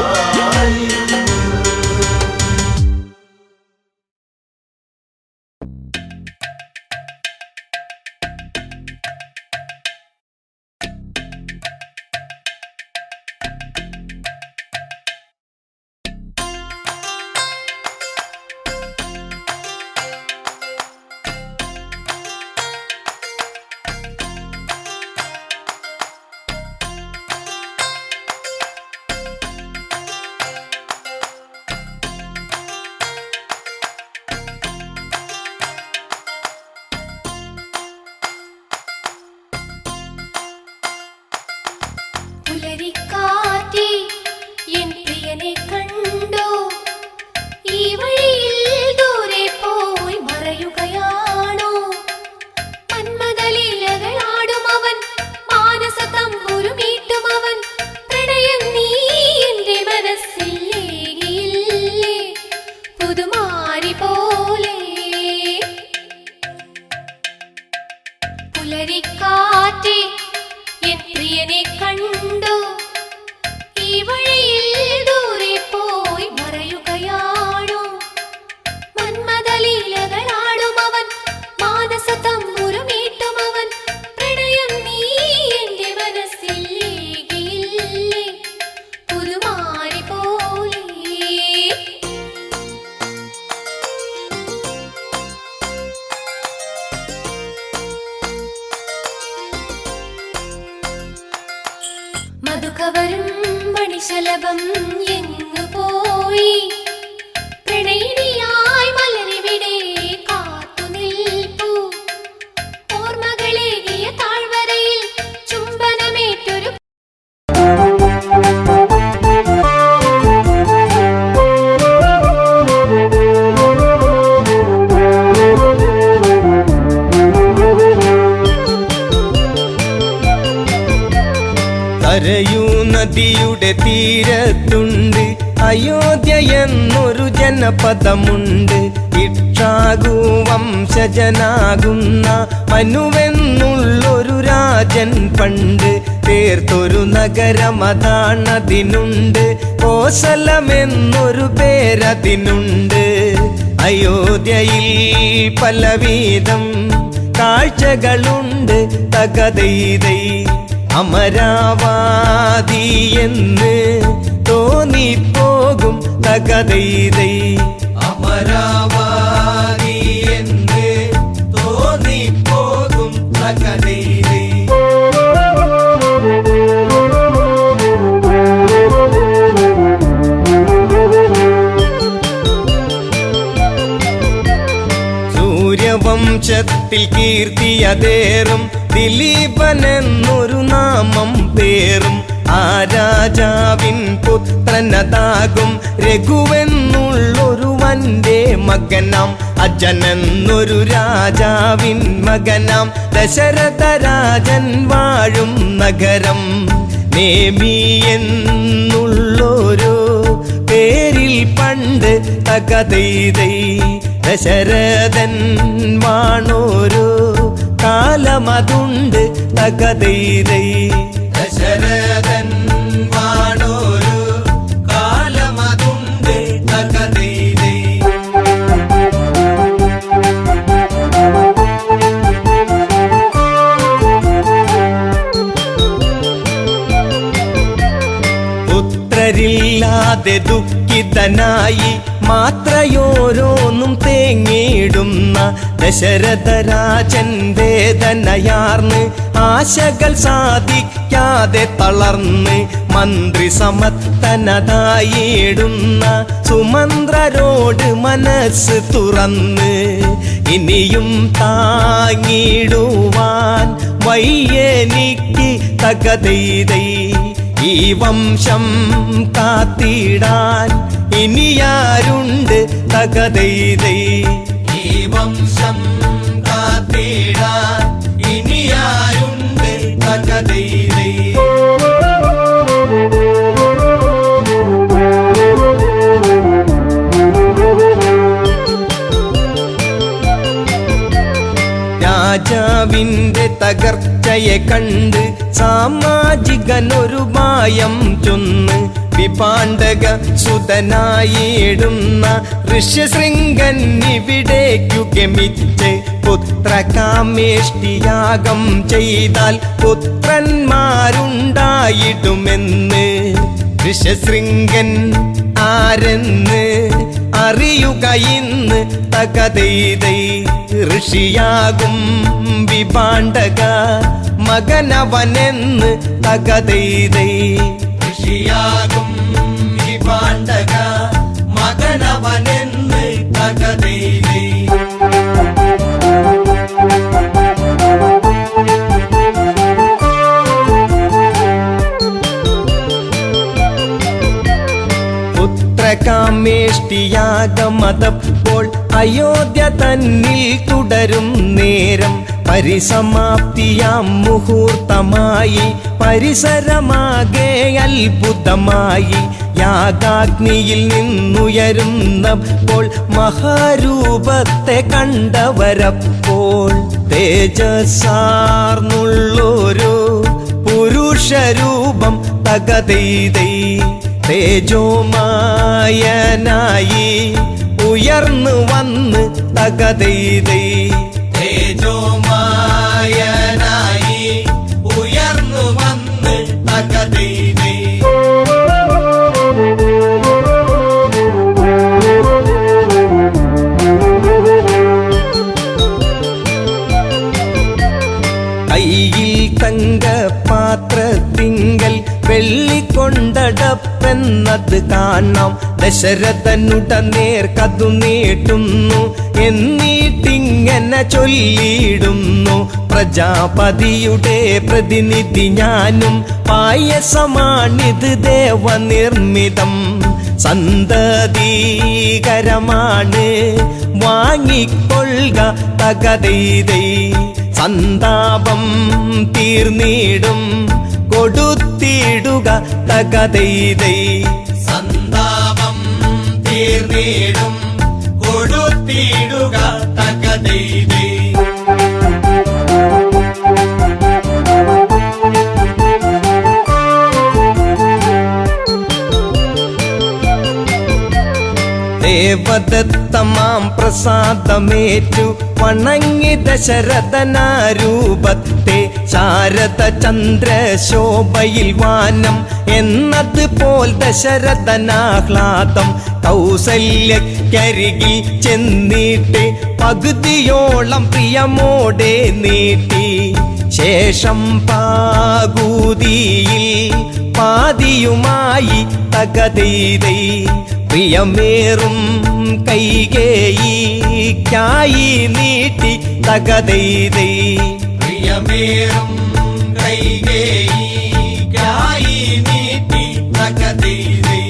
പുലരിക്കാറ്റേ എൻ പ്രിയ മധുകവരും മണിശലഭം എങ്ങു പോയി പ്രണയിനിയായി മലരിവിടെ കാത്തു നിൽപ്പൂ ഓർമ്മകളേകിയ താഴ്വരയിൽ ചുംബനമേറ്റൊരു കരയൂ നദിയുടെ തീരത്തുണ്ട് അയോധ്യ എന്നൊരു ജനപദമുണ്ട്. ഇക്ഷാകു വംശജനാകുന്ന മനുവെന്നുള്ളൊരു രാജൻ പണ്ട് തീർത്തൊരു നഗരമതാണതിനുണ്ട്. കോസലമെന്നൊരു പേരതിനുണ്ട്. അയോധ്യയിൽ പലവിധം കാഴ്ചകളുണ്ട്. തകതൈതൈ അമരാവാതി എന്ന് തോന്നിപ്പോകും. തകതൈതൈ അമരാവാതി എന്ന് തോന്നിപ്പോകും. തകതൈതൈ സൂര്യവംശത്തിൽ കീർത്തിയതേറും ദിലീപനെന്നൊരു നാമം പേറും. ആ രാജാവിൻ പുത്രനതാകും രഘുവെന്നുള്ളൊരു വന്റെ മകനാം. അജനെന്നൊരു രാജാവിൻ മകനാം. ദശരഥ രാജൻ വാഴും നഗരം നേമി എന്നുള്ളൊരു പേരിൽ പണ്ട് തകതൈതൈ ദശരഥൻ വാണോരു കാലമതുണ്ട്. തകതൈതൈ ദശരഥൻ വാണോരു കാലമതുണ്ട്. തകതൈതൈ പുത്രരില്ലാതെ ദുഃഖിതനായി മാത്രയോരോന്നും തേങ്ങിടുന്ന ദശരഥരാജൻ വേദനയാർന്ന് ആശകൾ സാധിക്കാതെ തളർന്ന് മന്ത്രി സമത്തനതായിടുന്ന സുമന്ത്രരോട് മനസ്സ് തുറന്ന് ഇനിയും താങ്ങിടുവാൻ വയ്യെനിക്ക് തകതൈതൈ ഈ വംശം കാത്തിടാൻ ഇനിയാരുണ്ട്. തകതൈതൈ ഈ വംശം കാത്തിടാൻ ഇനിയാരുണ്ട്. തകതൈതൈ രാജാവിന്റെ തകർച്ചയെ കണ്ട് സാമാജികനൊരു മായം ചൊന്ന് വിപാണ്ഡക സുതനായിടുന്ന ഋഷ്യശൃംഗൻ ഇവിടേക്കു ഗമിച്ച് പുത്രകാമേഷ്ടിയാഗം ചെയ്താൽ പുത്രന്മാരുണ്ടായിടുമെന്ന് ഋഷ്യശൃംഗൻ ആരെന്ന് അറിയുക ഇന്ന്. തകതൈതൈ ഋഷിയാകും വിപാണ്ഡക മകനവനെന്ന്. തകതൈതൈ ഋഷിയാകും വിപാണ്ഡക മകനവനെന്ന്. തകതൈതൈ പുത്രകാമേഷ്ടിയാഗമതപ്പോൾ അയോധ്യ തന്നിൽ തുടരും നേരം പരിസമാപ്തിയാം മുഹൂർത്തമായി പരിസരമാകെ അത്ഭുതമായി. യാഗാഗ്നിയിൽ നിന്നുയരുന്നപ്പോൾ മഹാരൂപത്തെ കണ്ടവരപ്പോൾ തേജസ്സാർന്നുള്ളൊരു പുരുഷരൂപം. തകതൈതൈ തേജോമായനായി ഉയർന്നു വന്ന്. തകതൈതൈ തേജോമായനായി ഉയർന്നു വന്ന്. തകതൈതൈ കയ്യിൽ തങ്കപാത്രത്തിങ്കൽ വെള്ളിക്കൊണ്ടടപ്പെന്നത് കാണാം. ദശരഥനുടനേർ കതു നീട്ടുന്നു, എന്നിട്ടിങ്ങനെ ചൊല്ലിയിടുന്നു. പ്രജാപതിയുടെ പ്രതിനിധി ഞാനും, പായസമാണിത് ദേവനിർമ്മിതം. സന്തതീകരമാണ് വാങ്ങിക്കൊള്ളുക തകതൈതൈ. സന്താപം തീർന്നിടും കൊടുത്തിടുക തകതൈതൈ. സന്താപം തീർന്നിടും കൊടുത്തിടുക തകതൈതൈ. ദേവദത്തമാം പ്രസാദമേറ്റു വണങ്ങി ദശരഥനാരൂപത്തെ. ശാരദ ചന്ദ്രശോഭയിൽ വാനം എന്നതുപോൽ ദശരഥനാഹ്ലാദം. കൗസല്യക്കരികിൽ ചെന്നിട്ട് പകുതിയോളം പ്രിയമോടെ നീട്ടി. ശേഷം പാകൂതിയിൽ പാതിയുമായി തകതൈതൈ. പ്രിയമേറും കൈകേയിക്കായി നീട്ടി തകതൈതൈ. പ്രിയമേറും കൈകേയിക്കായി നീട്ടി തകതൈതൈ.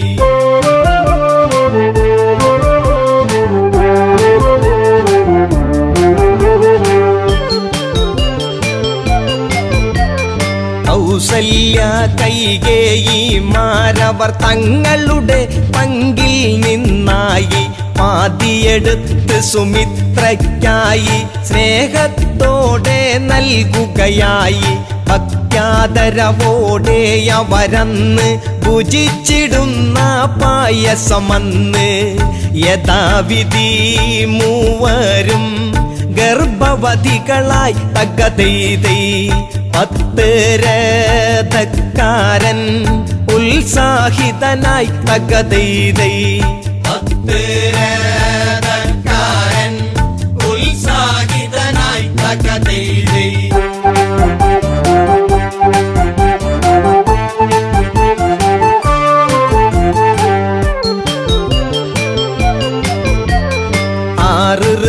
കൗസല്യ കൈകേയിമാരവർ തങ്ങളുടെ പങ്കിൽ നിന്നായി പാതിയെടുത്ത് സുമിത്രയ്ക്കായി സ്നേഹത്തോടെ നൽകുകയായി. ഭക്ത്യാദരവോടെ അവരന്ന് ഭുജിച്ചിടുന്ന പായസമന്ന്. യഥാവിധി മൂവരും ഗർഭവതികളായി തകതൈതൈ. 10 രഥക്കാരൻ ഉത്സാഹിതനായി തകതൈതൈ. 10 രഥക്കാരൻ ഉത്സാഹിതനായി തകതൈതൈ.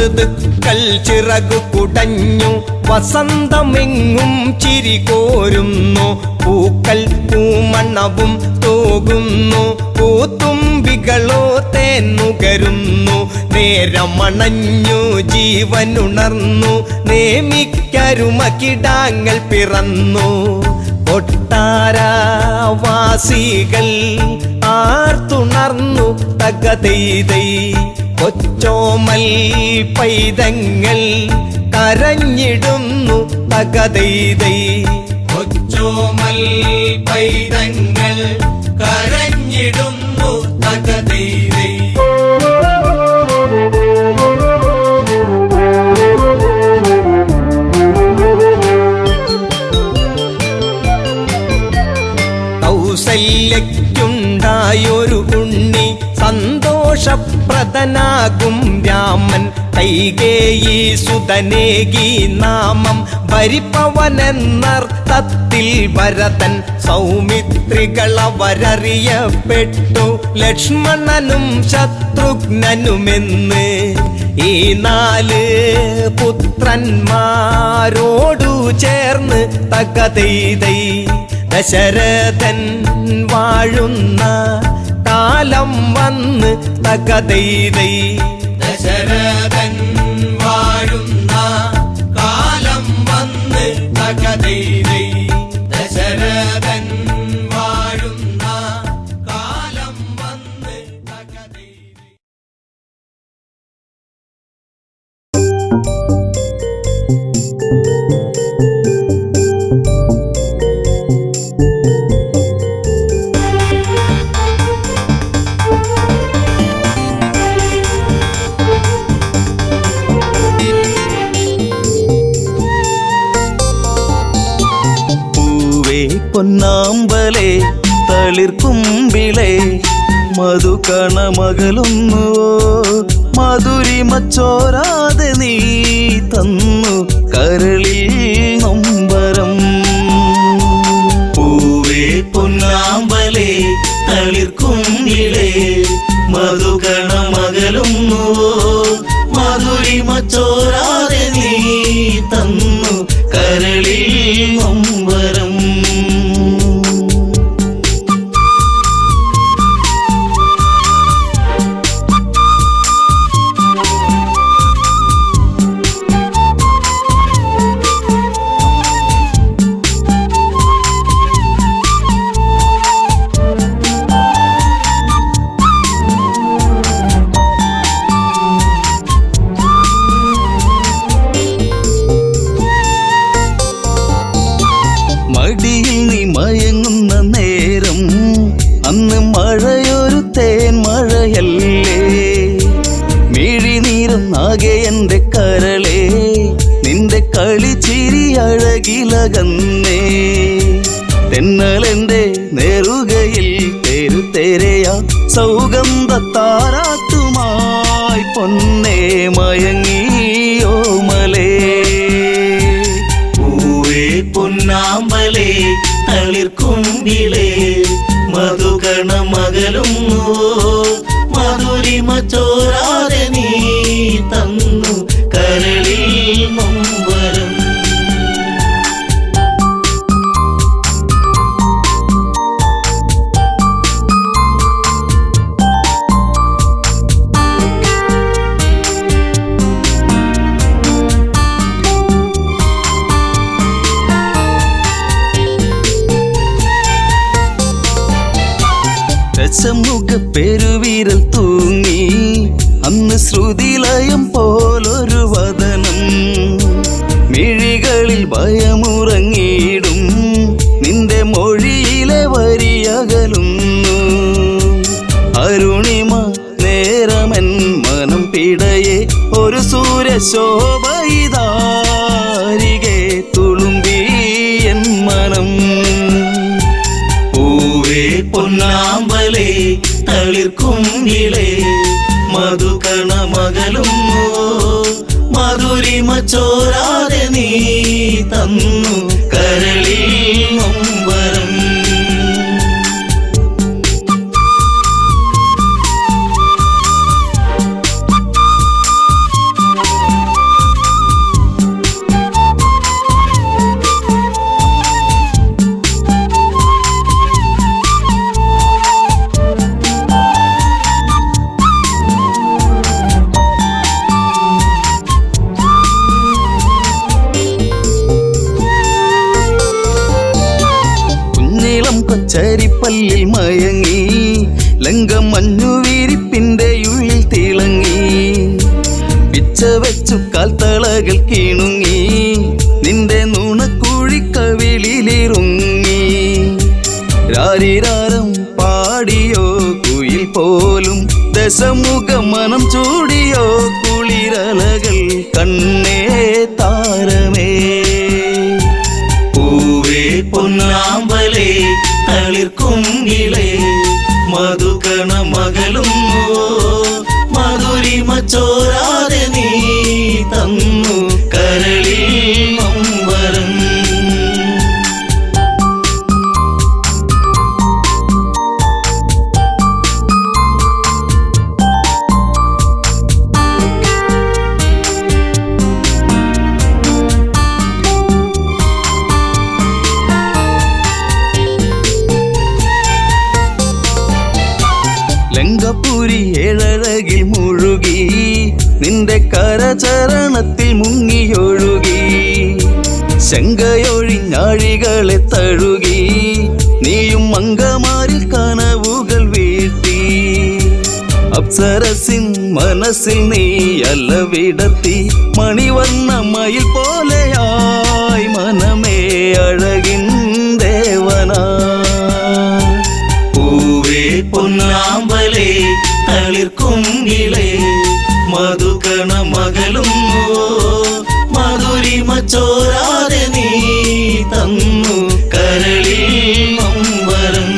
ഋതുക്കൾ ചിറകു കുടഞ്ഞു വസന്തമെങ്ങും ചിരി കോരുന്നു. പൂക്കൾ പൂമണവും തൂകുന്നു, പൂത്തുമ്പികളോ തേന്നുകരുന്നു. നേരമണഞ്ഞു ജീവനുണർന്നു, നേമിക്കരുമകിടാങ്ങൾ പിറന്നു. കൊട്ടാരവാസികൾ ആർത്തുണർന്നു തകതൈതൈ. കൊച്ചോമൽ പൈതങ്ങൾ കരഞ്ഞിടുന്നു തകതൈതൈ. കൊച്ചോമൽ പൈതങ്ങൾ കരഞ്ഞിടുന്നു തകതൈതൈ. കൗസല്യയ്ക്കുണ്ടായൊരു ഉണ്ണി സന്തോഷപ്രദനാകും രാമൻ. കൈകേയി സുതനേകി നാമം ഭരിപ്പവനെന്നർത്ഥത്തിൽ ഭരതൻ. സൗമിത്രികളവരറിയപ്പെട്ടു ലക്ഷ്മണനും ശത്രുഘ്നനുമെന്ന്. ഈ 4 പുത്രന്മാരോടു ചേർന്ന് തകതൈതൈ. ദശരഥൻ വാഴുന്ന കാലം വന്ന് തകതൈതൈ. ദശരഥൻ വാഴുന്ന കാലം വന്ന് തകതൈതൈ. ദശരഥൻ വാഴുന്ന കാലം വന്ന് തകതൈതൈ. പൊന്നാമ്പലേ തളിർക്കുമ്പിളേ മധുകണമകലുന്നുവോ മധുരിമച്ചോരാതെ നീ തന്നു കരളിൽ നൊമ്പരം. പൂവേ പൊന്നാ പൊന്നാമ്പലേ തളിർക്കുമ്പിളേ മധുകണമകലുന്നുവോ മധുരിമ ചോരാതെ നീ തന്നു കരളിൽ നൊമ്പരം. മടിയിൽ നീ മയങ്ങുന്ന നേരം അന്ന് മഴയൊരു തേൻ മഴയല്ലേ മിഴിനീരുന്നാകെ എൻ്റെ കരളേ നിന്റെ കളിച്ചിരി അഴകിലകന്നേ തെന്നലെന്റെ നേറുകയിൽ തെരുതെരയാ സൗഗന്ധ താരാട്ടുമായി പൊന്നേ മയങ്ങിയോ മലേ പൊന്നാമ്പലേ തളിർക്കുമ്പിളേ മധുകണമകലുന്നുവോ മധുരിമ ചോരാതെ നീ തന്നു കരളിൽ നൊമ്പരം. രസമുഖ പെരുവിരൽ തൂങ്ങി അന്ന് ശ്രുതിലയം പോലൊരു വദനം മിഴികളിൽ ഭയമുറങ്ങിയിടും നിന്റെ മൊഴിയിലെ വരിയകലുന്നു അരുണിമ നേരമൻ മനം പിടയെ ഒരു സൂര്യശോഭയിതാരികെ തുളുമ്പി എൻ മനം. പൊന്നാമ്പലേ തളിർക്കുമ്പിളേ മധുകണമകലുന്നു മധുരിമ ചോരാതെ നീ തന്നു കരളിൽ നൊമ്പരം. കൊച്ചരിപ്പല്ലിൽ മയങ്ങി ലങ്കമഞ്ഞു വിരിപ്പിന്റെ ഉള്ളിൽ തിളങ്ങി പിച്ച വെച്ചു കാൽത്തളകൾ കിണുങ്ങി നിന്റെ നുണക്കുഴിക്കവിളിലിറുങ്ങി രാരിരാരം പാടിയോ കുയിൽ പോലും ദശമുഖ മനം ചൂടിയോ കുളിരലകൾ കണ്ണേ താരമേ. പൊന്നാമ്പലേ തളിർക്കുമ്പിളേ മധുകണമകലുന്നു മധുരിമ ചോരാതെ നീ തന്നു കരളിൽ നൊമ്പരം. ലങ്കപുരി ഏഴഴകിൽ മുഴുകി നിന്റെ കരചരണത്തിൽ മുങ്ങിയൊഴുകി ശങ്കയൊഴിഞ്ഞാഴികളെ തഴുകി നീയും മങ്കമാരിൽ കനവുകൾ വീഴ്ത്തി അപ്സരസിൻ മനസ്സിൽ നീ അലവിടത്തി മണിവർണ്ണ മയിൽ പോലെയായി മനമേ അഴകിൻ ദേവനാ. പൊന്നാമ്പലേ തളിർക്കുമ്പിളേ മധുകണമകലുന്നു മധുരിമ ചോരാതെ നീ തന്നു കരളിൽ നൊമ്പരം.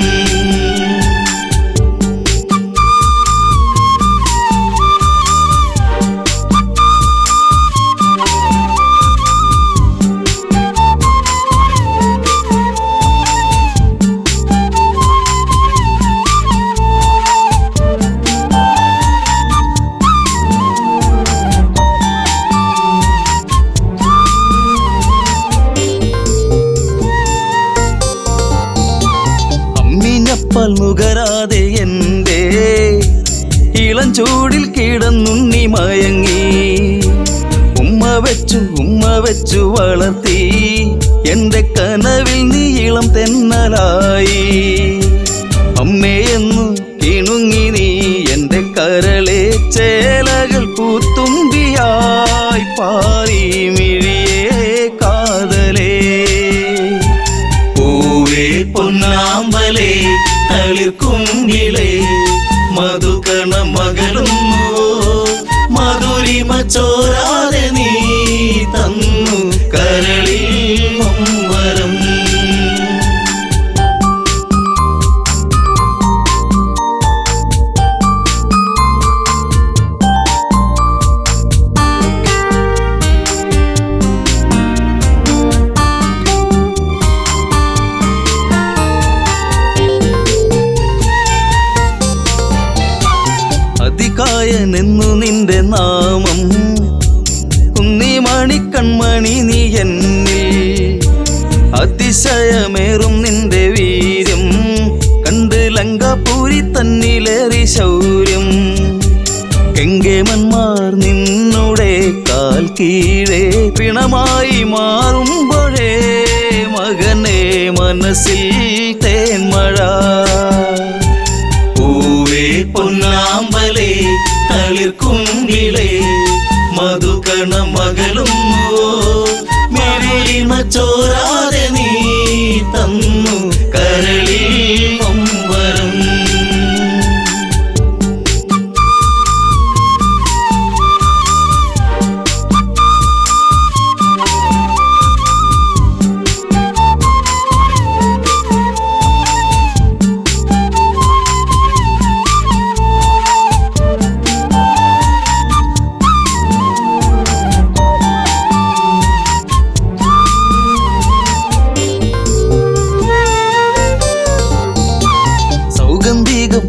തേൻപാൽ നുകരാതെ എൻ്റെ ഇളം ചൂടിൽ കിടന്നുണ്ണി മയങ്ങി. ഉമ്മ വെച്ചു വളർത്തി എൻ്റെ കനവിൽ നീ ഇളം തെന്നലായി. അമ്മയെന്നു കിണുങ്ങി നീ എൻ്റെ കരളെ ചേലകൾ പൂത്തുമ്പിയായി പാറി മിഴിയേ കാതലേ. പൂവേ പൊന്നാമ്പലേ തളിർക്കുങ്കിലേ മധുകണ മകളുന്നു മധുരിമ ചോരാതെ നീ തന്നു കരളിൽ നൊമ്പരം. അതികായനെന്നു നിന്റെ നാമം കുന്നിമണി കൺമണി നീ എന്നിൽ. അതിശയമേറും നിന്റെ വീര്യം കണ്ട് ലങ്കാപൂരി തന്നിലേറി ശൗര്യം. കെങ്കേമന്മാർ നിന്നുടെ കാൽ കീഴേ പിണമായി മാറുമ്പോഴേ മകനെ മനസ്സിൽ തേന്മഴ. പൂവേ പൊന്നാമ്പലേ തളിർക്കുങ്കിലേ മധുകണ മകളും മധുരിമ ചോരാതെ നീ തന്നു കരളിൽ നൊമ്പരം.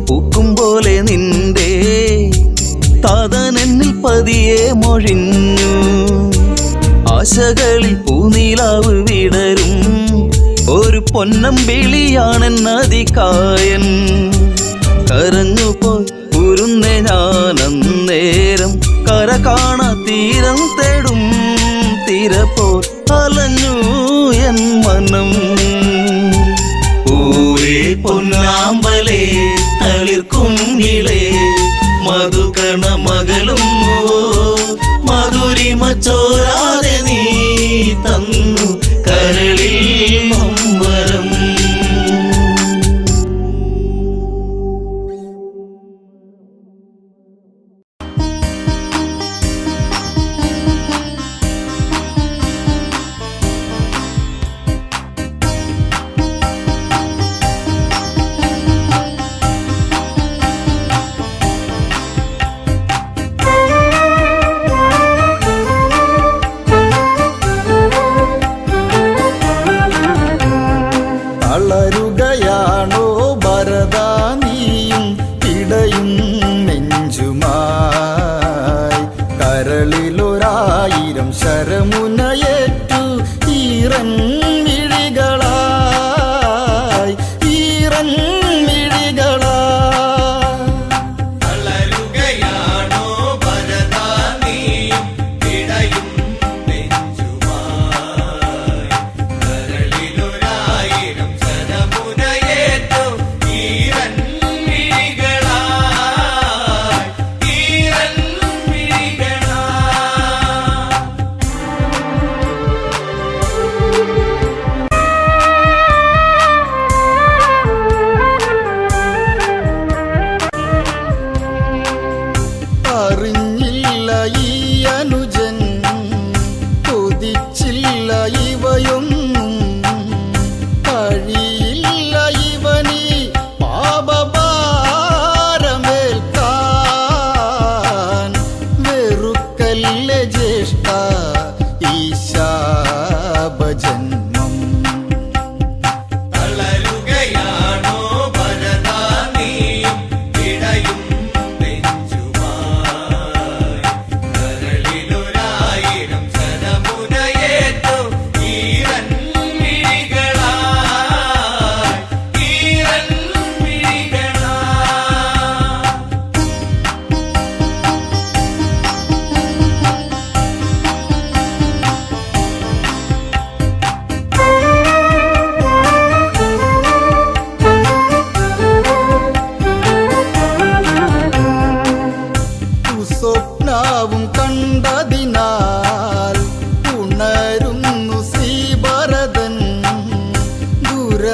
പൂക്കും പോലെ നിന്റെ താതനെന്നിൽ പതിയെ മൊഴിഞ്ഞു. ആശകളിൽ പൂനീലാവ് വിടരും ഒരു പൊന്നമ്പിളിയാണെന്നതികായൻ. കരഞ്ഞുപോയി ഉരുന്നേ ഞാനന്നേരം കര കാണാ തീരം തേടും തിരപ്പോൾ അലഞ്ഞു എൻ മനം. പൂവേ പൊന്നാമ്പലേ തളിർക്കുങ്കിലേ മധുകണ മകളും മധുരിമ ചോരാതെ നീ തന്നു കരളിൽ നൊമ്പരം. തളരുകയാണോ ഭരതാ നീയും പിടയും നെഞ്ചുമായി. കരളിലൊരായിരം ശരമുനയേറ്റു ഈറൻ മിഴികളായി ഈറൻ മിഴികളായി. തളരുകയാണോ ഭരതാ നീയും പിടയും നെഞ്ചുമായി. കരളിലൊരായിരം ശരമുനയെ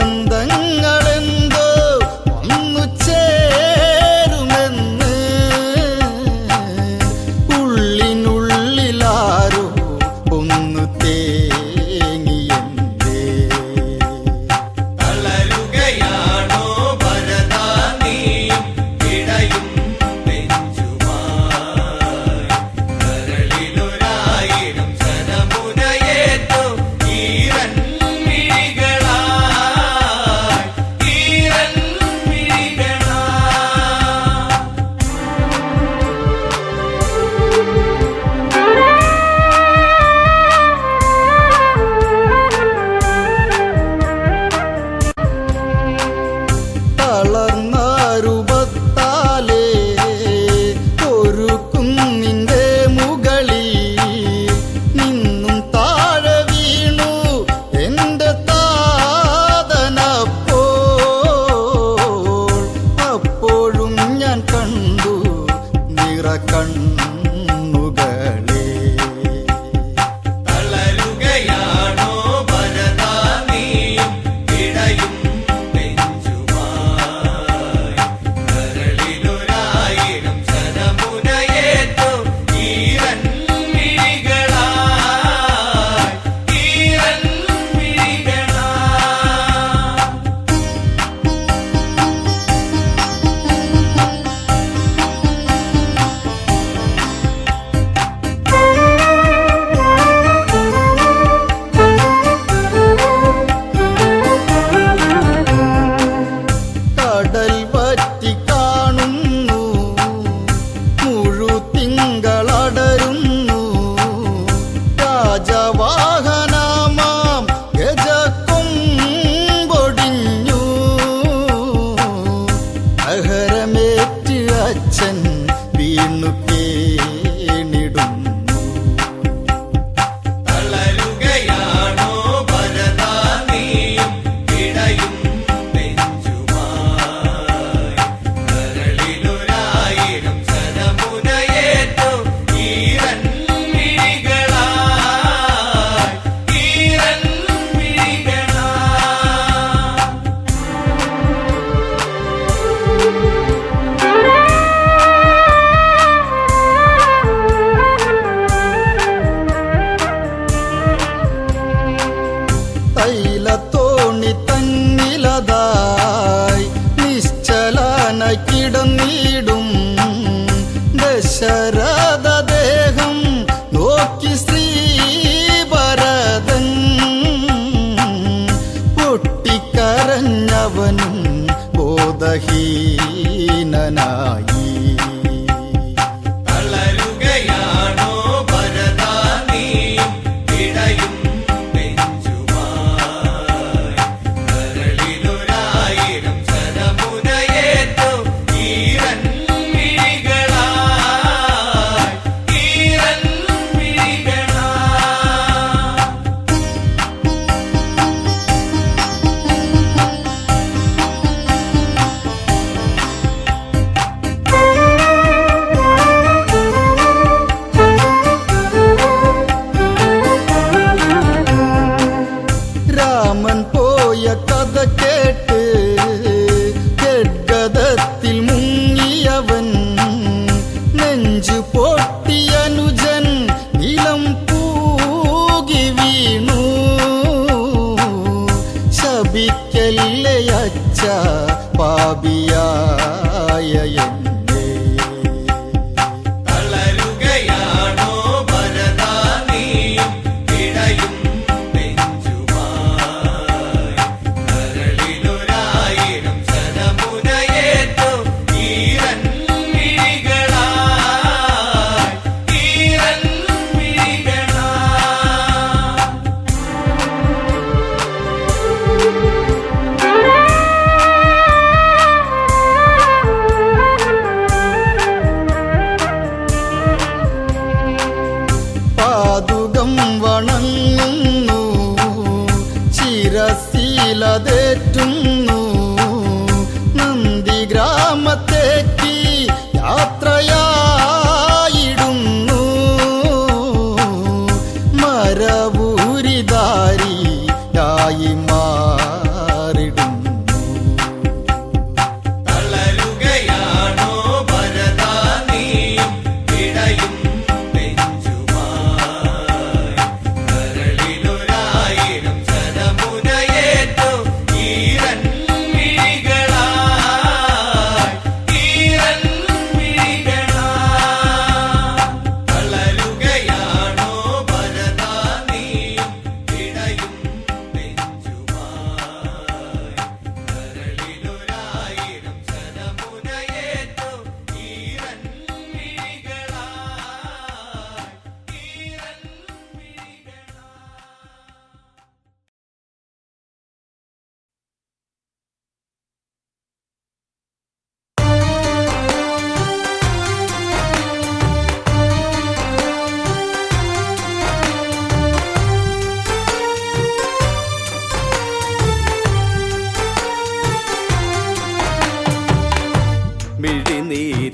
ബന്ധങ്ങളെന്തോ വന്നു ചേരുമെന്ന് ഉള്ളിനുള്ളിലാരോ ഒന്ന് തേങ്ങിയെന്തേ തളരുകയാണോ ഭരതാ നീയും ഇടയും നെഞ്ചുമായി കരളിലൊരായിരം ശരമുനയേറ്റോ ഈരൻ മിഴികളായി ഈരൻ മിഴികളായി തളർന്ന രൂപത്താലേ ഒരു കുന്നിന്റെ മുകളിൽ നിന്നും താഴെ വീണു എന്റെ താതനപ്പോൾ അപ്പോഴും ഞാൻ കണ്ടു നിറ കണ്ണുകളെ തളരുകയാണോ ഭരതാ നീയും ഇടയും നെഞ്ചുമായി കരളിലൊരായിരം ശരമുനയേറ്റോ ഈരൻ മിഴികളായി ഈരൻ മിഴികളായി കടൽ വറ്റി കാണുന്നു മുഴുതിങ്കളടരുന്നു രാജവാഹനമാം ഗജക്കൊമ്പൊടിഞ്ഞു അഹരമേറ്റ് അച്ഛൻ വീണു കേണിടുന്നു തളരുകയാണോ ഭരതാ നീയും ഇടയും നെഞ്ചുമായി കരളിലൊരായിരം ശരമുനയേറ്റോ ഈരൻ മിഴികളായി ഈരൻ മിഴികളായി തൈലത്തോണി തന്നിലതായി നിശ്ചലനായി കിടന്നിടും ദശരഥ ദേഹം നോക്കി ശ്രീഭരതൻ പൊട്ടിക്കരഞ്ഞവനും ബോധഹീനനായി തളരുകയാണോ ഭരതാ നീയും ഇടയും നെഞ്ചുമായി കരളിലൊരായിരം ശരമുനയേറ്റോ ഈരൻ മിഴികളായി ഈരൻ മിഴികളായി രാമൻ പോയ കഥ കേട്ട് ഗദ്ഗതത്തിൽ മുങ്ങിയവൻ നെഞ്ചു പൊട്ടിയനുജൻ നിലം പൂകി വീണു ശപിക്കല്ലേ അച്ഛ പാപിയായ എന്നെ തളരുകയാണോ ഭരതാ നീയും ഇടയും നെഞ്ചുമായി കരളിലൊരായിരം ശരമുനയേറ്റോ ഈരൻ മിഴികളായി ഈരൻ മിഴികളായി പാതുകം വണങ്ങുന്നു ശിരശീലതേറ്റുന്നു നന്ദി ഗ്രാമത്തേക്ക് യാത്രയായിടുന്നു മരവൂരിധാരിയായി മാറിടുന്നു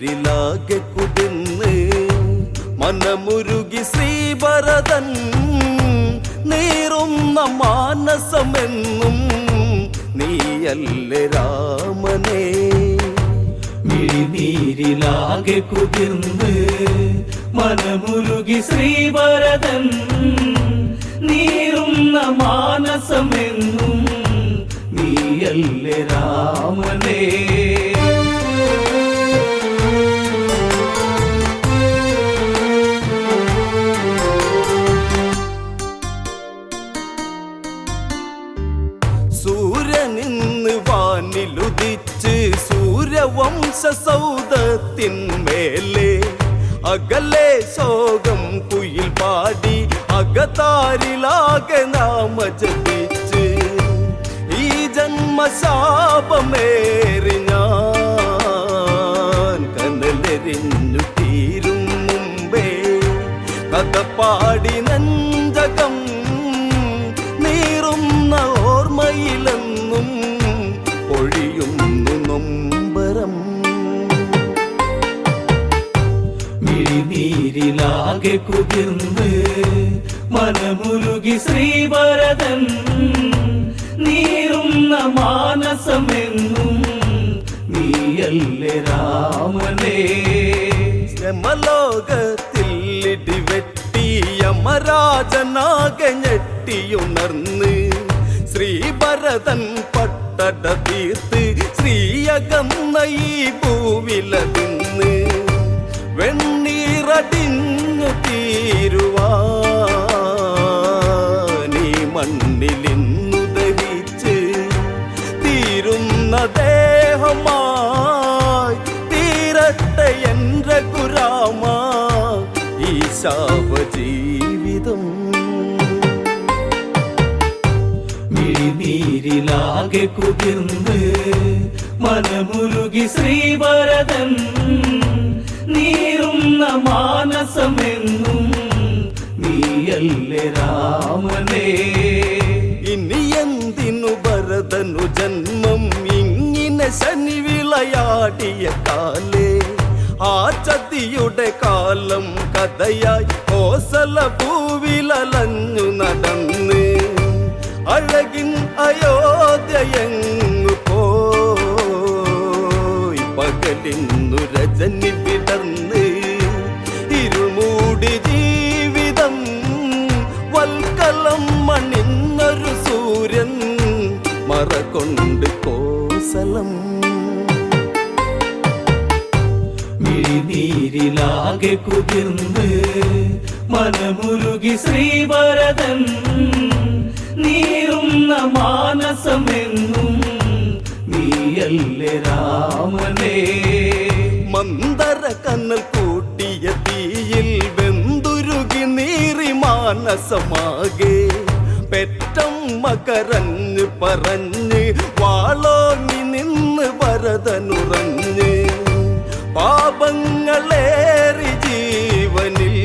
മിഴിനീരിലാകെ കുതിർന്ന് മനമുരുകി ശ്രീഭരതൻ നീറുന്ന മാനസമെന്നും നീയല്ലേ രാമനേ. മിഴിനീരിലാകെ കുതിർന്ന് മനമുരുകി ശ്രീഭരതൻ നീറുന്ന മാനസമെന്നും നീയല്ലേ രാമനേ. സൂര്യനിന്ന് വാനിലുദിച്ച് സൂര്യവംശ സൗധത്തിന്മേലെ അകലെ ശോകം കുയിൽ പാടി അകതാരിലാകെ നാമ ജപിച്ച് ഈ ജന്മശാപമേറി ഞാൻ കനലെറിഞ്ഞു തീരും മുമ്പേ കഥ പാടി നെഞ്ചകം നീറുന്ന ഓർമ്മയിലെന്നും ഒഴിയുന്നു നൊമ്പരം. മിഴിനീരിലാകെ കുതിർന്ന് മനമുരുകി ശ്രീഭരതൻ നീറുന്ന മാനസമെന്നും നീയല്ലേ രാമനേ. ശ്രമലോകത്തിൽ ഇടിവെട്ടി യമരാജനാകെ ഞെട്ടിയുണർന്ന് ശ്രീഭരതൻ പട്ടട തീർത്ത് ശ്രീയകന്ന ഈ ഭൂവിലതിന്ന് വെണ്ണീറടിഞ്ഞു തീരുവാനീ മണ്ണിലിന്നു ദഹിച്ച് തീരുന്ന ദേഹമായി തീരട്ടെ എൻ രഘുരാമ ഈ ശാപജീവിതം. മിഴിനീരിലാകെ കുതിർന്ന് മനമുരുകി ശ്രീഭരതൻ നീറുന്ന മാനസമെന്നും നീയല്ലേ രാമനേ. ഇനി എന്തിനു ഭരതനു ജന്മം ഇങ്ങനെ ശനി വിളയാടിയ കാലേ ആ ചതിയുടെ കാലം കഥയായി കോസല ഭൂവിലലഞ്ഞു നടന്ന് അഴകിൻ അയോധ്യയങ്ങു പോയി പകലിന്നു രജനി വിടർന്ന് ഇരുമൂടി ജീവിതം വൽക്കലം മണിഞ്ഞൊരു സൂര്യൻ മറകൊണ്ട് കോസലം. മിഴിനീരിലാകെ കുതിർന്ന് മനമുരുകി ശ്രീഭരതൻ നീറുന്ന മാനസമെന്നും നീയല്ലേ രാമനേ. മന്ദര കണ്ണൽ കൂട്ടിയ തീയിൽ വെന്തുരുകി നീറി മാനസമാകെ പെറ്റമ്മ കരഞ്ഞ് പറഞ്ഞ് വാളോങ്ങി നിന്ന് ഭരതനുറഞ്ഞ് പാപങ്ങളേറി ജീവനിൽ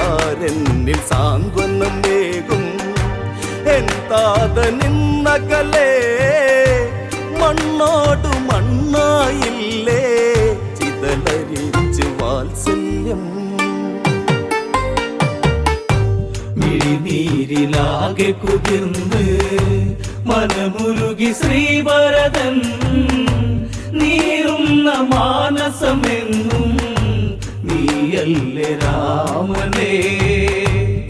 ആരെന്നിൽ സാന്ത്വനമേകും എൻ താത നിന്നകലേ മണ്ണോടു മണ്ണായില്ലേ ചിതലരിച്ച് വാത്സല്യം. മിഴിനീരിലാകെ കുതിർന്ന് മനമുരുകി ശ്രീഭരതൻ നീറുന്ന മാനസമെന്നും നീയല്ലേ രാമനേ.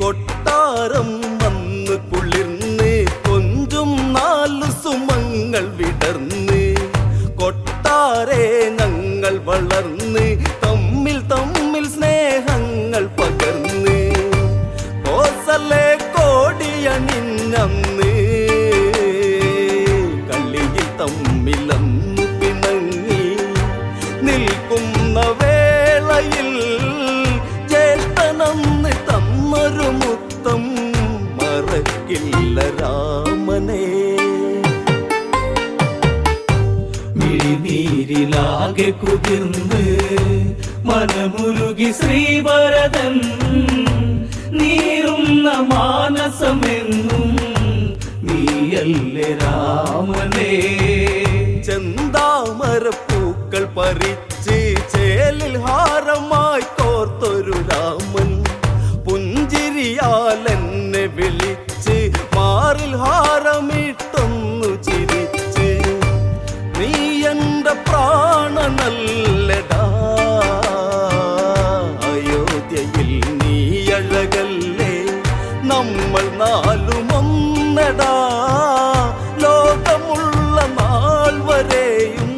കൊട്ടാരം വന്ന് കുളിർന്ന് കൊഞ്ചും നാലു സുമങ്ങൾ വിടർന്ന് കൊട്ടാരെ ഞങ്ങൾ വളർന്ന് തമ്മിൽ തമ്മിൽ സ്നേഹങ്ങൾ പകർന്ന് കോസലെ കോടിയണിഞ്ഞന്ന് കളിയിൽ തമ്മിലന്ന് പിണങ്ങി നിൽക്കുന്ന വേളയിൽ ജ്യേഷ്ഠനന്ന് തന്നൊരു മുത്തം മറക്കില്ല രാമനേ. മിഴിനീരിലാകെ കുതിർന്ന് മനമുരുകി ശ്രീഭരതൻ നീറുന്ന മാനസമെന്നും നീയല്ലേ രാമനേ. ചെന്താമരപ്പൂക്കൾ പറിച്ച് ചേലിൽ ഹാരമായി കോർത്തൊരു രാമൻ പുഞ്ചിരിയാൽ എന്നെ വിളിച്ച് മാറിൽ ഹാരമിട്ടൊന്നു ചിരിച്ച് നീ എന്റെ പ്രാണനല്ലടാ അയോധ്യയിൽ നീ അഴകല്ലേ നമ്മൾ നാലും ഒന്നടാ ലോകമുള്ള നാൾ വരെയും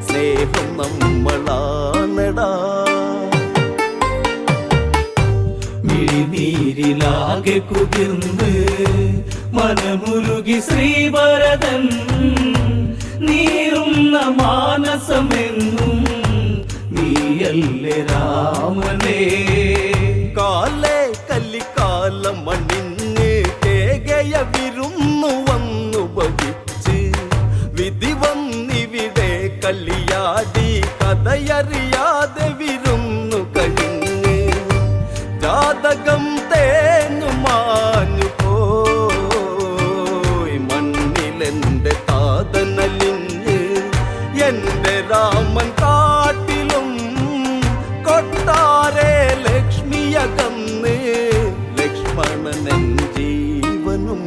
സ്നേഹം നമ്മളാണടാ മിഴിനീരിലാകെ കുതിർന്ന് മനമുരുകി ശ്രീഭരതൻ നീറുന്ന മാനസമെന്നും നീയല്ലേ രാമനേ കാലേ കല്ലിക്കാലം മണിഞ്ഞ് കേകയ വിരുന്നു വന്നു ഭവിച്ച് വിധി വന്നിവിടെ കളിയാടി കഥയറിയാതെ വിരുന്നു കഴിഞ്ഞ് ജാതകം തേഞ്ഞു മാഞ്ഞു പോയി മണ്ണിലെന്റെ താതനലിഞ്ഞ് എന്റെ രാമൻ കാട്ടിലും കൊട്ടാരേ ലക്ഷ്മിയകന്ന് ലക്ഷ്മണനൻ ജീവനും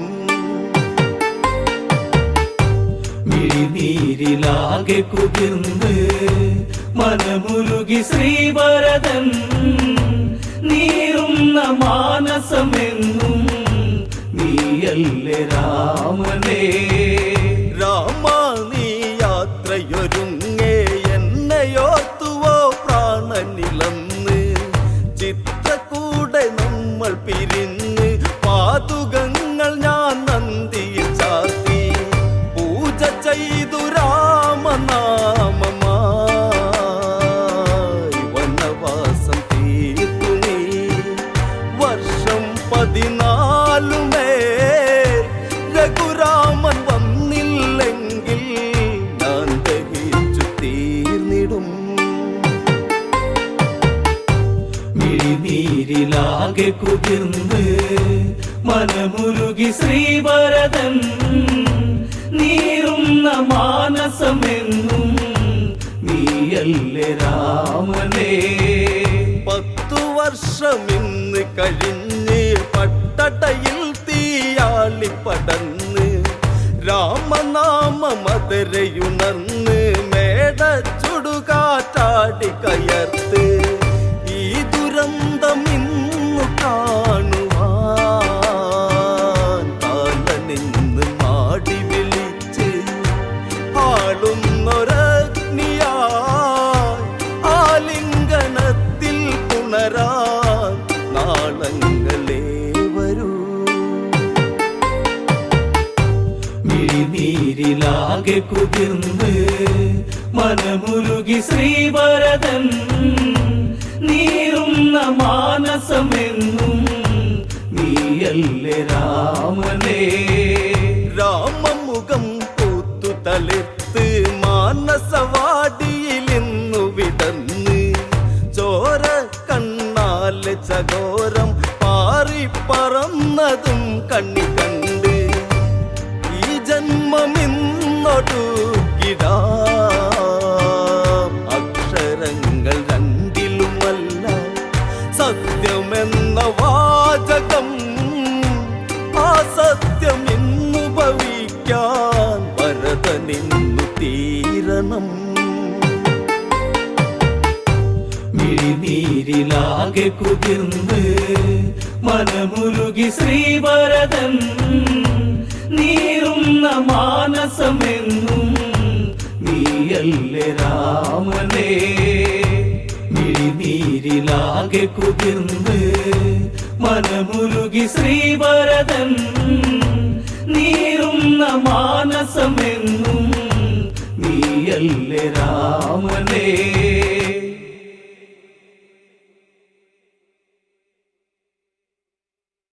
മിഴിനീരിലാകെ കുതിർന്ന് മനമുരുകി ശ്രീഭരതൻ നീറുന്ന മാനസമെന്നും നീയല്ലേ രാമനേ രാമ നീ യാത്രയൊരുങ്ങേ എന്നെയോർത്തുവോ പ്രാണനിലന്ന് ചിത്രകൂടെ നമ്മൾ പിരിഞ്ഞ് പാതുകങ്ങൾ ഞാൻ നന്ദിയിൽ ചാർത്തി പൂജ ചെയ്തു രാമനാമമായി വനവാസം തീർത്തു നീ വർഷം 14 രഘുരാമൻ വന്നില്ലെങ്കിൽ ഞാൻ ദഹിച്ചു തീർന്നിടും മിഴിനീരിലാകെ കുതിർന്ന് മനമുരുകി ശ്രീഭരതൻ നീറുന്ന മാനസമെന്നും നീയല്ലേ രാമനേ 10 വർഷം ഇന്ന് കഴിഞ്ഞ് പട്ടടയിൽ തീയാളി പടന്ന് രാമനാമ മധുരയുണർന്ന് മേട ചുടുകാറ്റാടി കയർത്ത് ഈ ദുരന്തം ഇന്നു കാണുവാൻ കാലനിന്ന് മാടി വിളിച്ച് ആളുന്നൊരഗ്നിയായി ആലിംഗനത്തിൽ പുണരാൻ നാളങ്ങളെ വരൂ മിഴിനീരിലാകെ കുതിർന്ന് മനമുരുകി ശ്രീഭരതൻ നീറുന്ന മാനസമെന്നും നീയല്ലേ രാമനേ രാമമുഖം പൂത്തു തളിർത്ത് മാനസവാടിയിലിന്നു വിടന്ന് ചോര കണ്ണാല് ചകോരം പാറിപ്പറന്നതും കണ്ണി കണ്ട് ഈ ജന്മമിന്നൊടുക്കിടാം അക്ഷരങ്ങൾ രണ്ടിലുമല്ല സത്യമെന്ന വാചകം ആ സത്യം ഇന്നു ഭവിക്കാൻ ഭരതനിന്നു തീരണം മിഴിനീരിലാകെ കുതിർന്ന് മനമുരുകി ശ്രീഭരതൻ നീറുന്ന മാനസമെന്നും നീയല്ലേ രാമനേ മിഴിനീരിലാകെ കുതിർന്ന് മനമുരുകി ശ്രീഭരതൻ നീറുന്ന മാനസമെന്നും നീയല്ലേ രാമനേ